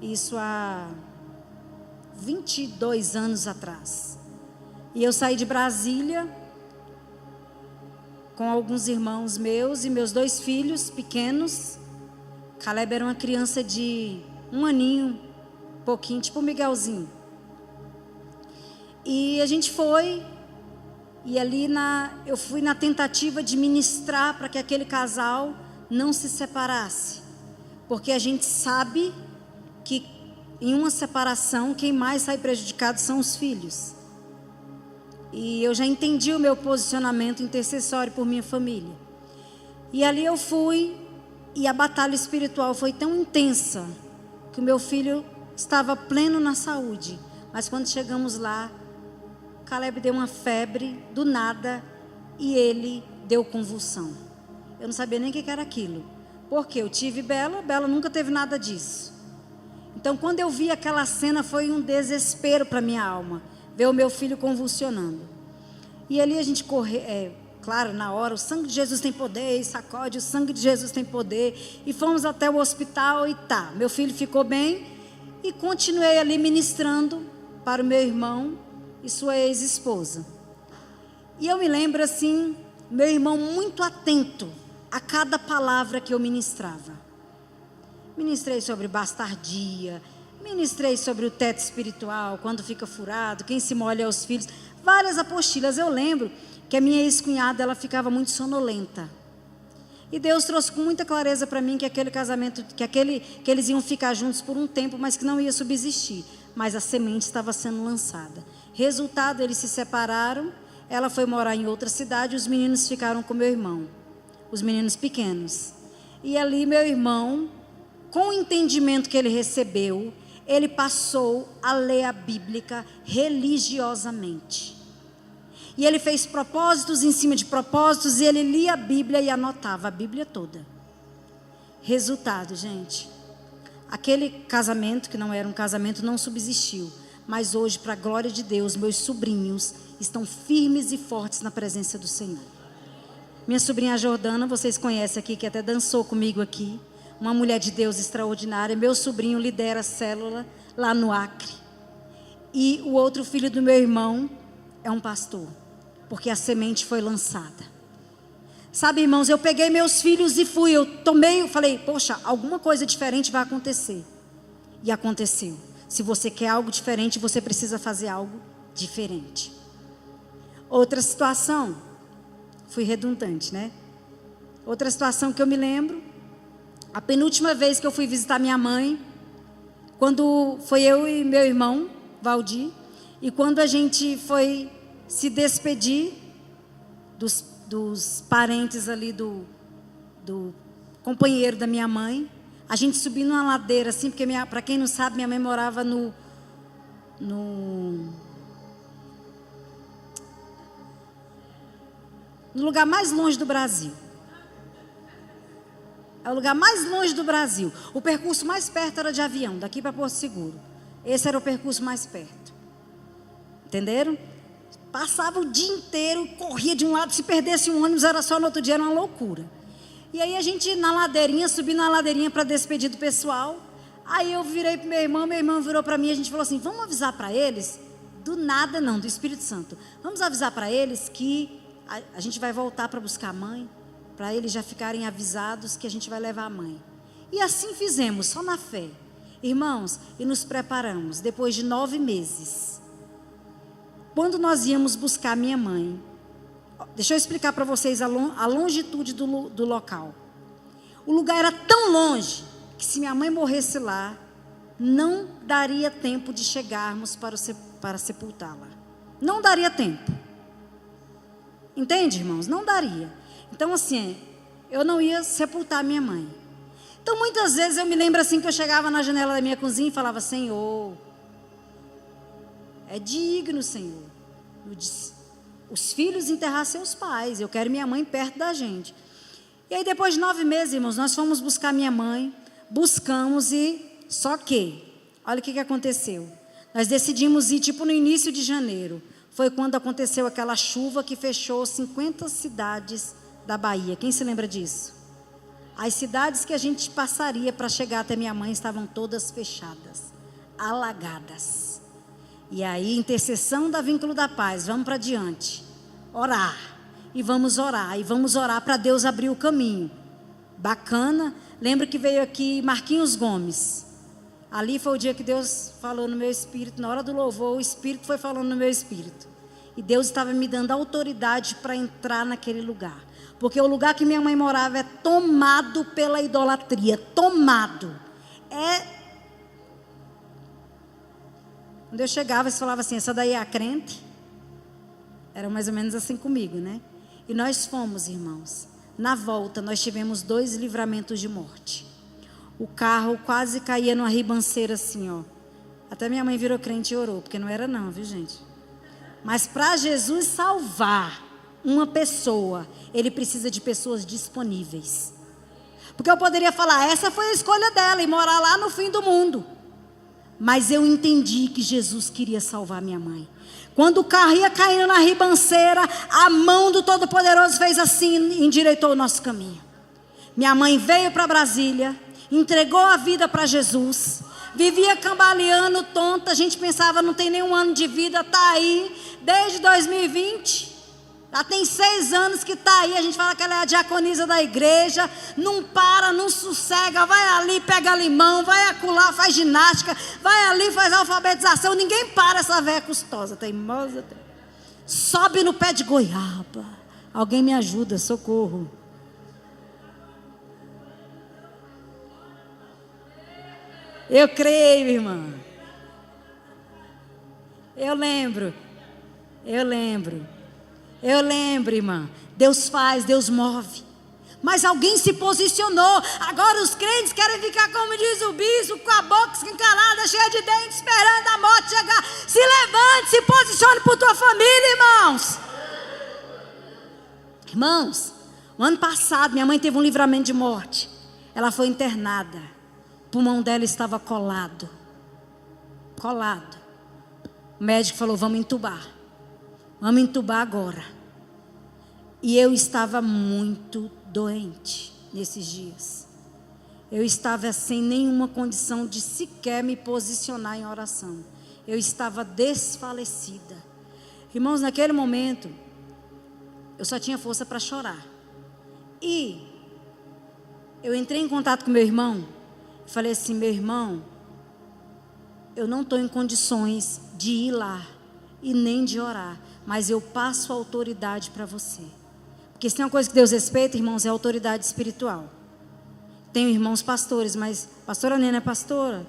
isso há 22 anos atrás. E eu saí de Brasília com alguns irmãos meus e meus 2 filhos pequenos. Caleb era uma criança de 1 aninho, pouquinho, tipo o Miguelzinho. E a gente foi, e ali eu fui na tentativa de ministrar para que aquele casal não se separasse. Porque a gente sabe que em uma separação, quem mais sai prejudicado são os filhos. E eu já entendi o meu posicionamento intercessório por minha família. E ali eu fui, e a batalha espiritual foi tão intensa, que o meu filho estava pleno na saúde. Mas quando chegamos lá, Caleb deu uma febre do nada e ele deu convulsão. Eu não sabia nem o que era aquilo. Porque eu tive Bela nunca teve nada disso. Então, quando eu vi aquela cena, foi um desespero para minha alma, ver o meu filho convulsionando. E ali a gente claro, na hora, o sangue de Jesus tem poder, e sacode, o sangue de Jesus tem poder. E fomos até o hospital e meu filho ficou bem. E continuei ali ministrando para o meu irmão e sua ex-esposa. E eu me lembro assim, meu irmão muito atento a cada palavra que eu ministrava. Ministrei sobre bastardia, ministrei sobre o teto espiritual, quando fica furado, quem se molha é os filhos, várias apostilas. Eu lembro que a minha ex-cunhada, ela ficava muito sonolenta. E Deus trouxe com muita clareza para mim que aquele casamento, que eles iam ficar juntos por um tempo, mas que não ia subsistir. Mas a semente estava sendo lançada. Resultado, eles se separaram, ela foi morar em outra cidade, os meninos ficaram com meu irmão, os meninos pequenos. E ali meu irmão, com o entendimento que ele recebeu, ele passou a ler a Bíblia religiosamente. E ele fez propósitos em cima de propósitos, e ele lia a Bíblia e anotava a Bíblia toda. Resultado, gente, aquele casamento, que não era um casamento, não subsistiu. Mas hoje, para a glória de Deus, meus sobrinhos estão firmes e fortes na presença do Senhor. Minha sobrinha Jordana, vocês conhecem aqui, que até dançou comigo aqui. Uma mulher de Deus extraordinária. Meu sobrinho lidera a célula lá no Acre. E o outro filho do meu irmão é um pastor, porque a semente foi lançada. Sabe, irmãos, eu peguei meus filhos e fui. Eu falei, poxa, alguma coisa diferente vai acontecer. E aconteceu. Se você quer algo diferente, você precisa fazer algo diferente. Outra situação, fui redundante, né? Outra situação que eu me lembro, a penúltima vez que eu fui visitar minha mãe, quando foi eu e meu irmão, Valdir, e quando a gente foi se despedir dos parentes ali do companheiro da minha mãe, a gente subiu numa ladeira assim, porque para quem não sabe, minha mãe morava no lugar mais longe do Brasil. É o lugar mais longe do Brasil. O percurso mais perto era de avião, daqui para Porto Seguro. Esse era o percurso mais perto. Entenderam? Passava o dia inteiro, corria de um lado, se perdesse um ônibus, era só no outro dia, era uma loucura. E aí a gente na ladeirinha, subindo na ladeirinha para despedir do pessoal. Aí eu virei para meu irmão virou para mim e a gente falou assim, vamos avisar para eles, do nada não, do Espírito Santo. Vamos avisar para eles que a gente vai voltar para buscar a mãe, para eles já ficarem avisados que a gente vai levar a mãe. E assim fizemos, só na fé. Irmãos, e nos preparamos, depois de 9 meses. Quando nós íamos buscar minha mãe, deixa eu explicar para vocês a longitude do local. O lugar era tão longe, que se minha mãe morresse lá, não daria tempo de chegarmos para sepultá-la. Não daria tempo. Entende, irmãos? Não daria. Então, assim, eu não ia sepultar minha mãe. Então, muitas vezes eu me lembro assim que eu chegava na janela da minha cozinha e falava, Senhor, é digno, Senhor, os filhos enterrar seus pais. Eu quero minha mãe perto da gente. E aí, depois de 9 meses, irmãos, nós fomos buscar minha mãe. Buscamos só que, olha o que aconteceu. Nós decidimos ir tipo no início de janeiro. Foi quando aconteceu aquela chuva que fechou 50 cidades da Bahia. Quem se lembra disso? As cidades que a gente passaria para chegar até minha mãe estavam todas fechadas, alagadas. E aí, intercessão da Vínculo da Paz, vamos para diante. Orar. E vamos orar para Deus abrir o caminho. Bacana. Lembro que veio aqui Marquinhos Gomes. Ali foi o dia que Deus falou no meu espírito, na hora do louvor, o Espírito foi falando no meu espírito. E Deus estava me dando autoridade para entrar naquele lugar. Porque o lugar que minha mãe morava é tomado pela idolatria, tomado. Quando eu chegava, eles falavam assim, essa daí é a crente? Era mais ou menos assim comigo, né? E nós fomos, irmãos. Na volta, nós tivemos 2 livramentos de morte. O carro quase caía numa ribanceira assim, ó. Até minha mãe virou crente e orou, porque não era não, viu, gente? Mas para Jesus salvar uma pessoa, Ele precisa de pessoas disponíveis. Porque eu poderia falar, essa foi a escolha dela, e morar lá no fim do mundo. Mas eu entendi que Jesus queria salvar minha mãe. Quando o carro ia caindo na ribanceira, a mão do Todo-Poderoso fez assim e endireitou o nosso caminho. Minha mãe veio para Brasília, entregou a vida para Jesus, vivia cambaleando, tonta, a gente pensava, não tem nenhum ano de vida, está aí, desde 2020, já tem 6 anos que está aí, a gente fala que ela é a diaconisa da igreja, não para, não sossega, vai ali, pega limão, vai acolá, faz ginástica, vai ali, faz alfabetização, ninguém para essa véia custosa, teimosa, sobe no pé de goiaba, alguém me ajuda, socorro. Eu creio, irmã. Eu lembro, irmã. Deus faz, Deus move. Mas alguém se posicionou. Agora os crentes querem ficar, como diz o bispo, com a boca escancarada, cheia de dentes, esperando a morte chegar. Se levante, se posicione por tua família, irmãos. Irmãos, o ano passado minha mãe teve um livramento de morte. Ela foi internada. O pulmão dela estava colado. O médico falou, vamos entubar agora. E eu estava muito doente nesses dias. Eu estava sem nenhuma condição de sequer me posicionar em oração. Eu estava desfalecida. Irmãos, naquele momento, eu só tinha força para chorar. E eu entrei em contato com meu irmão. Falei assim, meu irmão, eu não estou em condições de ir lá e nem de orar, mas eu passo a autoridade para você. Porque se tem uma coisa que Deus respeita, irmãos, é a autoridade espiritual. Tenho irmãos pastores, mas pastora Nena é pastora,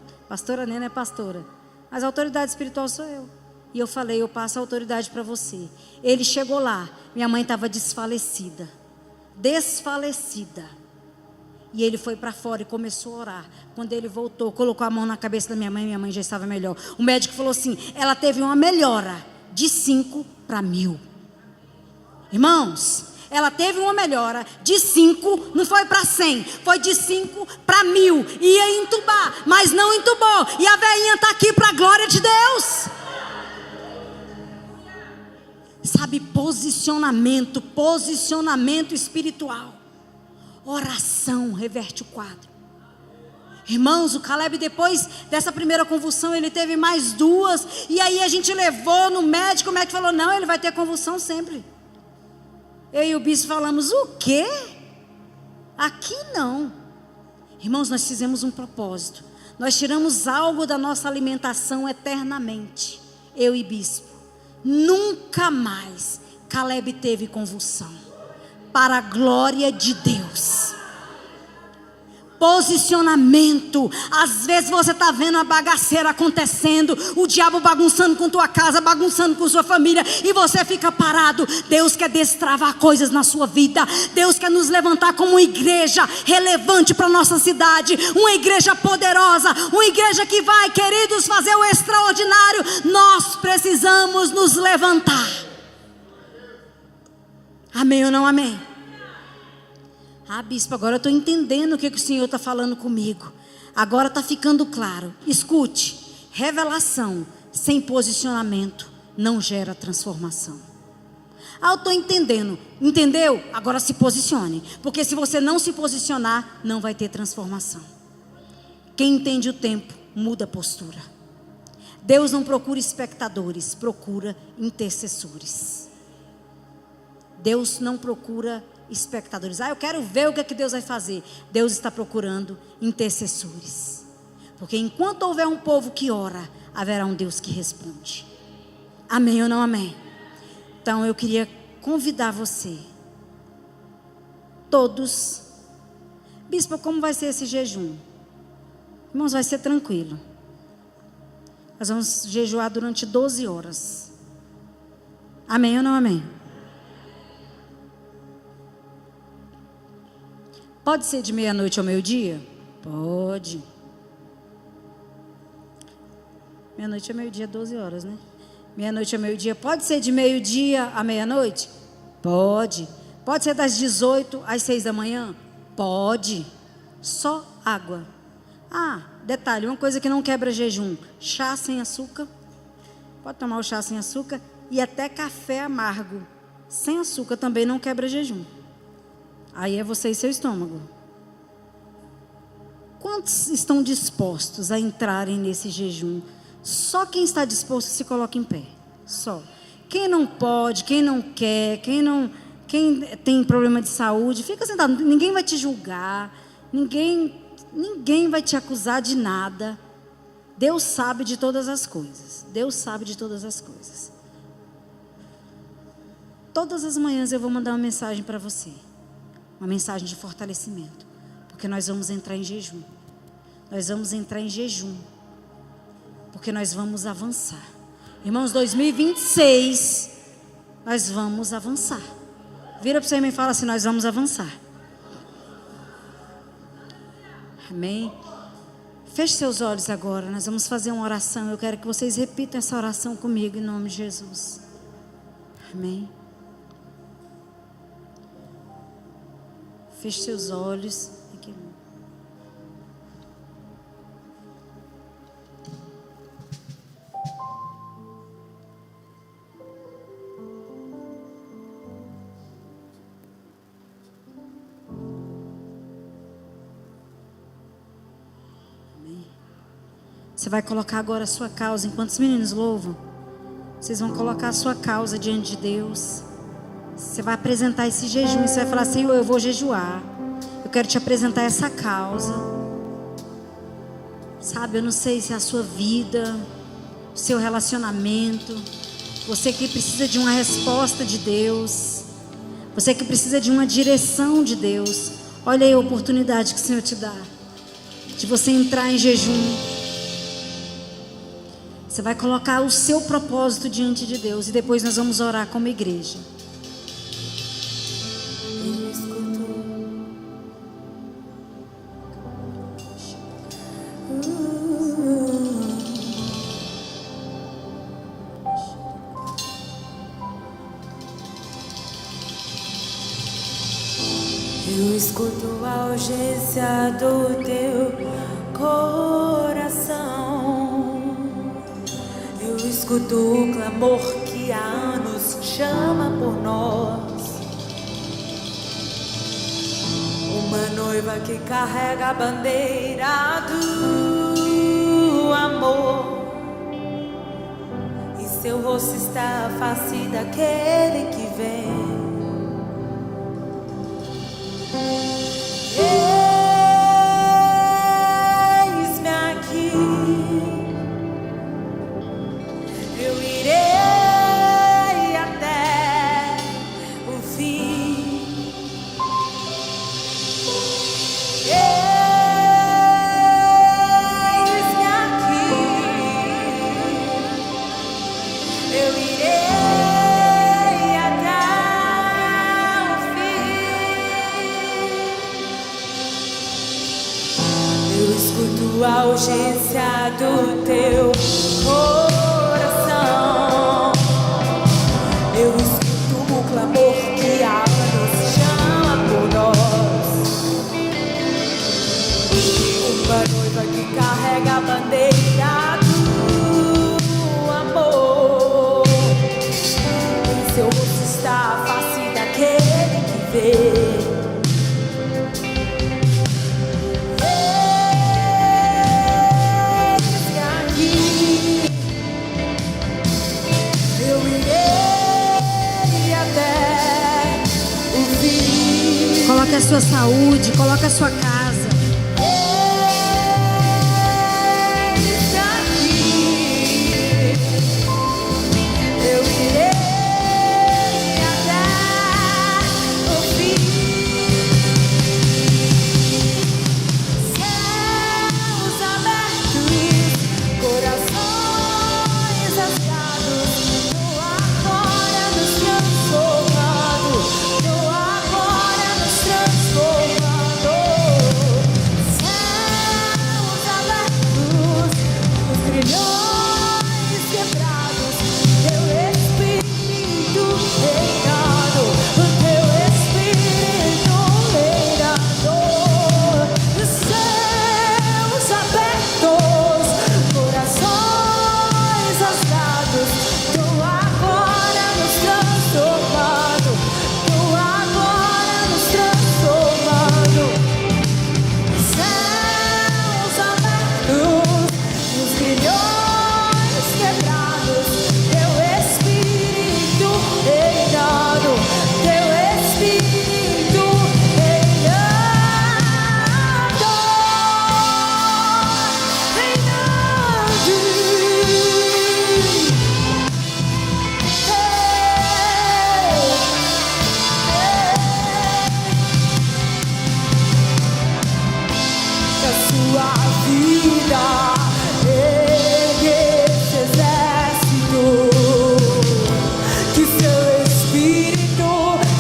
mas a autoridade espiritual sou eu. E eu falei, eu passo a autoridade para você. Ele chegou lá, minha mãe estava desfalecida. E ele foi para fora e começou a orar. Quando ele voltou, colocou a mão na cabeça da minha mãe já estava melhor. O médico falou assim, ela teve uma melhora de 5 para 1000. Irmãos, ela teve uma melhora de 5, não foi para 100, foi de 5 para 1000. Ia entubar, mas não entubou. E a velhinha está aqui para a glória de Deus. Sabe, posicionamento espiritual. Oração reverte o quadro. Irmãos, o Caleb, depois dessa primeira convulsão, ele teve mais 2. E aí a gente levou no médico. O médico falou, não, ele vai ter convulsão sempre. Eu e o bispo falamos, o quê? Aqui não. Irmãos, nós fizemos um propósito. Nós tiramos algo da nossa alimentação eternamente. Eu e bispo. Nunca mais Caleb teve convulsão. Para a glória de Deus. Posicionamento. Às vezes você está vendo a bagaceira acontecendo, o diabo bagunçando com tua casa, bagunçando com sua família, e você fica parado. Deus quer destravar coisas na sua vida. Deus quer nos levantar como uma igreja relevante para a nossa cidade, uma igreja poderosa, uma igreja que vai, queridos, fazer o extraordinário. Nós precisamos nos levantar. Amém ou não amém? Ah, bispo, agora eu estou entendendo o que o Senhor está falando comigo. Agora está ficando claro. Escute, revelação sem posicionamento não gera transformação. Eu estou entendendo. Entendeu? Agora se posicione. Porque se você não se posicionar, não vai ter transformação. Quem entende o tempo, muda a postura. Deus não procura espectadores, procura intercessores. Deus não procura espectadores. Eu quero ver o que é que Deus vai fazer. Deus está procurando intercessores. Porque enquanto houver um povo que ora, haverá um Deus que responde. Amém ou não amém? Então eu queria convidar você. Todos. Bispo, como vai ser esse jejum? Irmãos, vai ser tranquilo. Nós vamos jejuar durante 12 horas. Amém ou não amém? Pode ser de meia-noite ao meio-dia? Pode. Meia-noite ao meio-dia, 12 horas, né? Meia-noite ao meio-dia. Pode ser de meio-dia à meia-noite? Pode. Pode ser das 18 às 6 da manhã? Pode. Só água. Detalhe, uma coisa que não quebra jejum: chá sem açúcar. Pode tomar o chá sem açúcar. E até café amargo sem açúcar também não quebra jejum. Aí é você e seu estômago. Quantos estão dispostos a entrarem nesse jejum? Só quem está disposto se coloca em pé. Só. Quem não pode, quem não quer, quem tem problema de saúde, fica sentado. Ninguém vai te julgar. Ninguém vai te acusar de nada. Deus sabe de todas as coisas. Deus sabe de todas as coisas. Todas as manhãs eu vou mandar uma mensagem para você. Uma mensagem de fortalecimento. Porque nós vamos entrar em jejum. Nós vamos entrar em jejum. Porque nós vamos avançar. Irmãos, 2026, nós vamos avançar. Vira para você e me fala assim: nós vamos avançar. Amém? Feche seus olhos agora. Nós vamos fazer uma oração. Eu quero que vocês repitam essa oração comigo em nome de Jesus. Amém? Feche seus olhos. Aqui. Você vai colocar agora a sua causa. Enquanto os meninos louvam, vocês vão colocar a sua causa diante de Deus. Você vai apresentar esse jejum. Você vai falar: Senhor, eu vou jejuar. Eu quero te apresentar essa causa. Sabe, eu não sei se é a sua vida, o seu relacionamento. Você que precisa de uma resposta de Deus. Você que precisa de uma direção de Deus. Olha aí a oportunidade que o Senhor te dá de você entrar em jejum. Você vai colocar o seu propósito diante de Deus. E depois nós vamos orar como igreja. Eu escuto a urgência do teu coração. Eu escuto o clamor que há anos chama por nós. Uma noiva que carrega a bandeira do amor. E seu rosto está a face daquele que vem. Eis-me aqui. Eu irei até o fim. Eis-me aqui. Eu irei até o fim. Eu escuto a urgência do teu coração. Eu escuto o clamor que há anos chama por nós. Uma noiva que carrega a bandeira do está a face daquele que vê. Eis-me aqui, eu irei até o fim. Coloque a sua saúde, coloque a sua casa. Eis-me aqui, eu irei até o fim. Céus abertos, corações rasgados, tô agora nos transformando, tô agora nos transformando. Céus abertos, os grilhões quebrados, teu Espírito reinando, o teu Espírito reinando. Céus abertos, corações rasgados, tô agora nos transformando, tô agora nos transformando. Céus abertos, os grilhões quebrados, teu Espírito reinando, teu Espírito reinando, que a sua vida ergue esse exército, que seu Espírito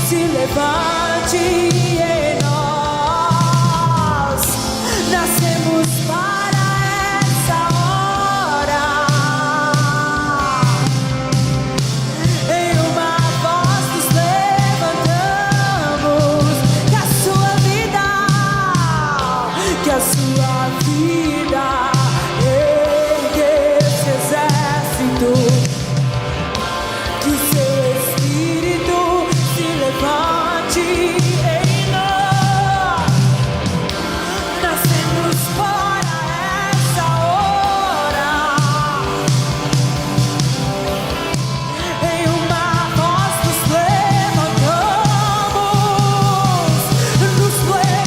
se levante em nós. Nascemos para essa hora, em uma voz nos levantamos, que a sua vida ergue esse exército, que o seu Espírito se levante em nós. Nascemos para essa hora, em uma voz nos levantamos, nos levantamos.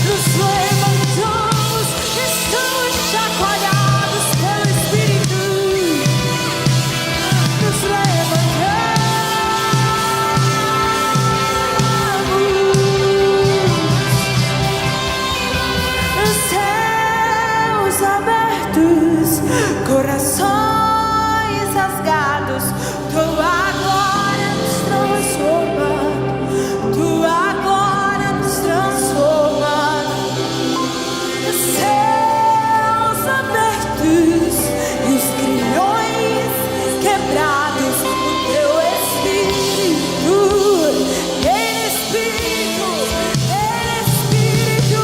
Nos levantamos, estamos chacoalhados pelo Espírito. Nos levantamos, céus abertos, corações rasgados, tu agora nos transformando, tu agora nos transformando. Céus abertos e os grilhões quebrados, o teu Espírito, Espírito, Espírito,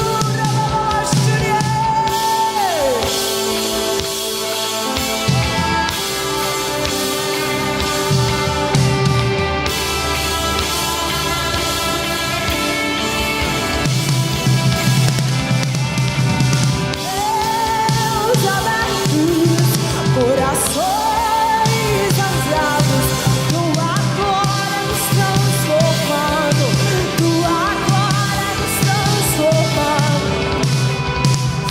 corações rasgados, tu agora nos transformando, tu agora nos transformando.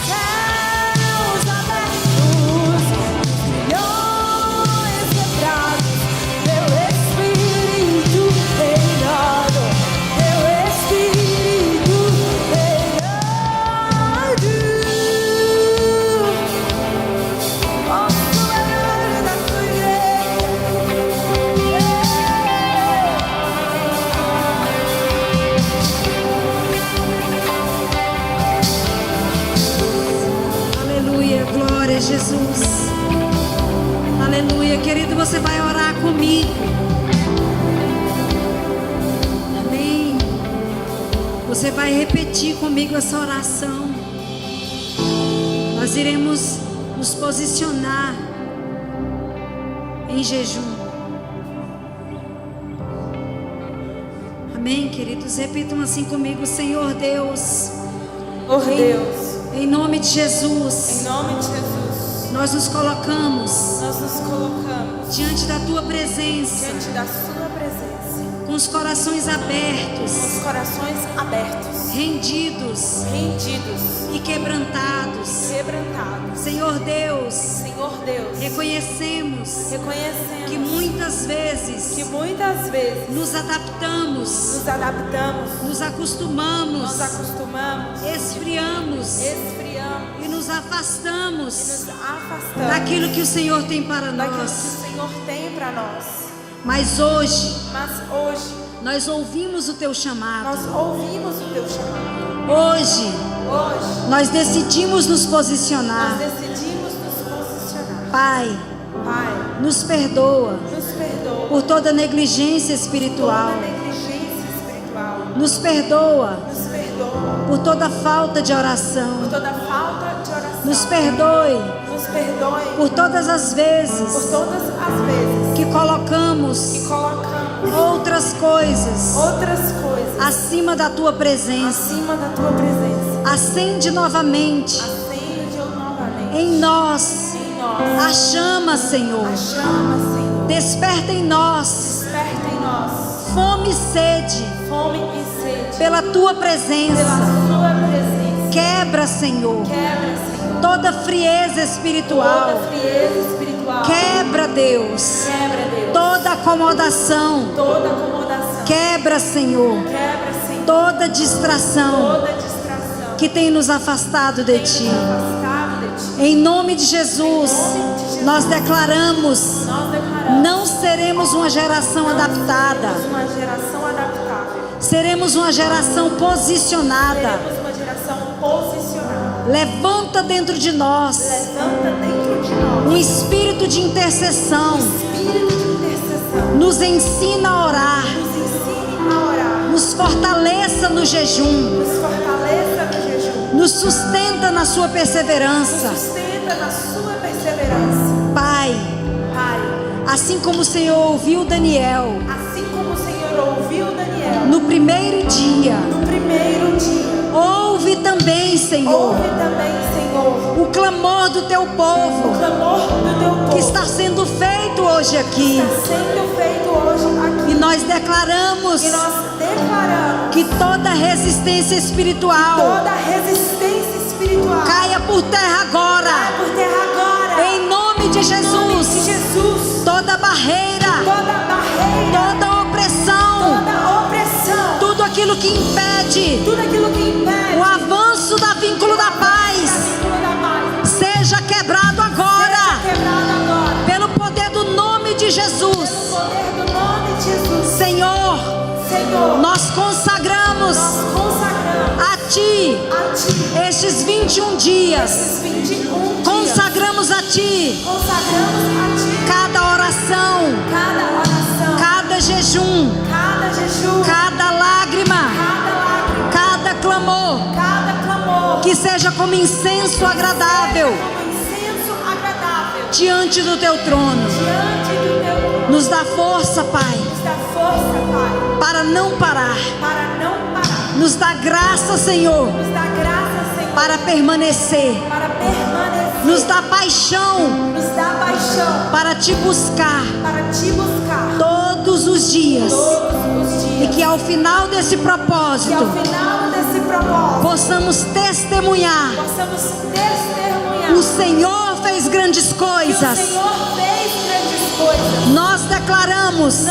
Céus abertos, grilhões quebrados, teu Espírito reinando, teu Espírito reinando. Aleluia, glória a Jesus. Aleluia, querido, você vai orar comigo. Amém. Você vai repetir comigo essa oração. Nós iremos nos posicionar em jejum. Amém, queridos? Repitam assim comigo: Senhor Deus, Por Deus, em nome de Jesus, em nome de Jesus, nós nos colocamos diante da Tua presença, diante da Sua presença, com os corações abertos, com os corações abertos, rendidos e quebrantados. Senhor Deus, reconhecemos que muitas vezes nos adaptamos, nos acostumamos, esfriamos e nos afastamos daquilo que o Senhor tem para nós. Mas hoje nós ouvimos o Teu chamado. Hoje nós decidimos nos posicionar. Pai, nos perdoa por toda negligência espiritual. Nos perdoa por toda falta de oração. Nos perdoe por todas as vezes que colocamos outras coisas acima da Tua presença. Acende novamente em nós a chama, Senhor. Desperta em nós fome e sede pela Tua presença. Quebra, Senhor, toda frieza espiritual. Quebra, Deus, toda acomodação. Quebra, Senhor, toda distração que tem nos afastado de Ti. Em nome de Jesus, nós declaramos: não seremos uma geração adaptada, seremos uma geração posicionada. Levanta dentro de nós um espírito de intercessão. Nos ensina a orar. Nos fortaleça no jejum. Nos sustenta na sua perseverança. Pai, assim como o Senhor ouviu Daniel no primeiro dia, ouve também, Senhor, o clamor do Teu povo que está sendo feito hoje aqui. E nós declaramos que toda resistência espiritual caia por terra agora. Em nome de Jesus. Toda barreira, toda opressão, tudo aquilo que impede o avanço da vínculo da paz, seja quebrado agora, pelo poder do nome de Jesus. Senhor, nós consagramos a Ti estes 21 dias. Consagramos a Ti cada oração, cada jejum, cada lágrima, cada clamor, que seja como incenso agradável diante do Teu trono. Nos dá força, Pai, para não parar. Nos dá graça, Senhor, para permanecer. Nos dá paixão para Te buscar todos os dias. E que ao final desse propósito possamos testemunhar: o Senhor fez grandes coisas. Nós declaramos: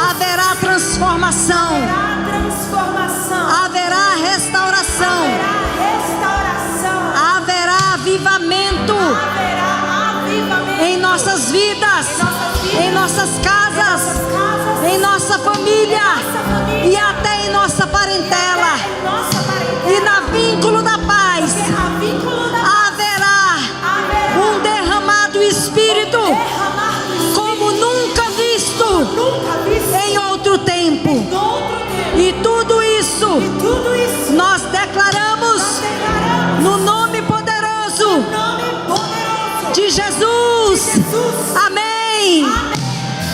haverá transformação, haverá restauração, haverá avivamento em nossas vidas, em nossas casas, em nossa família e até em nossa parentela.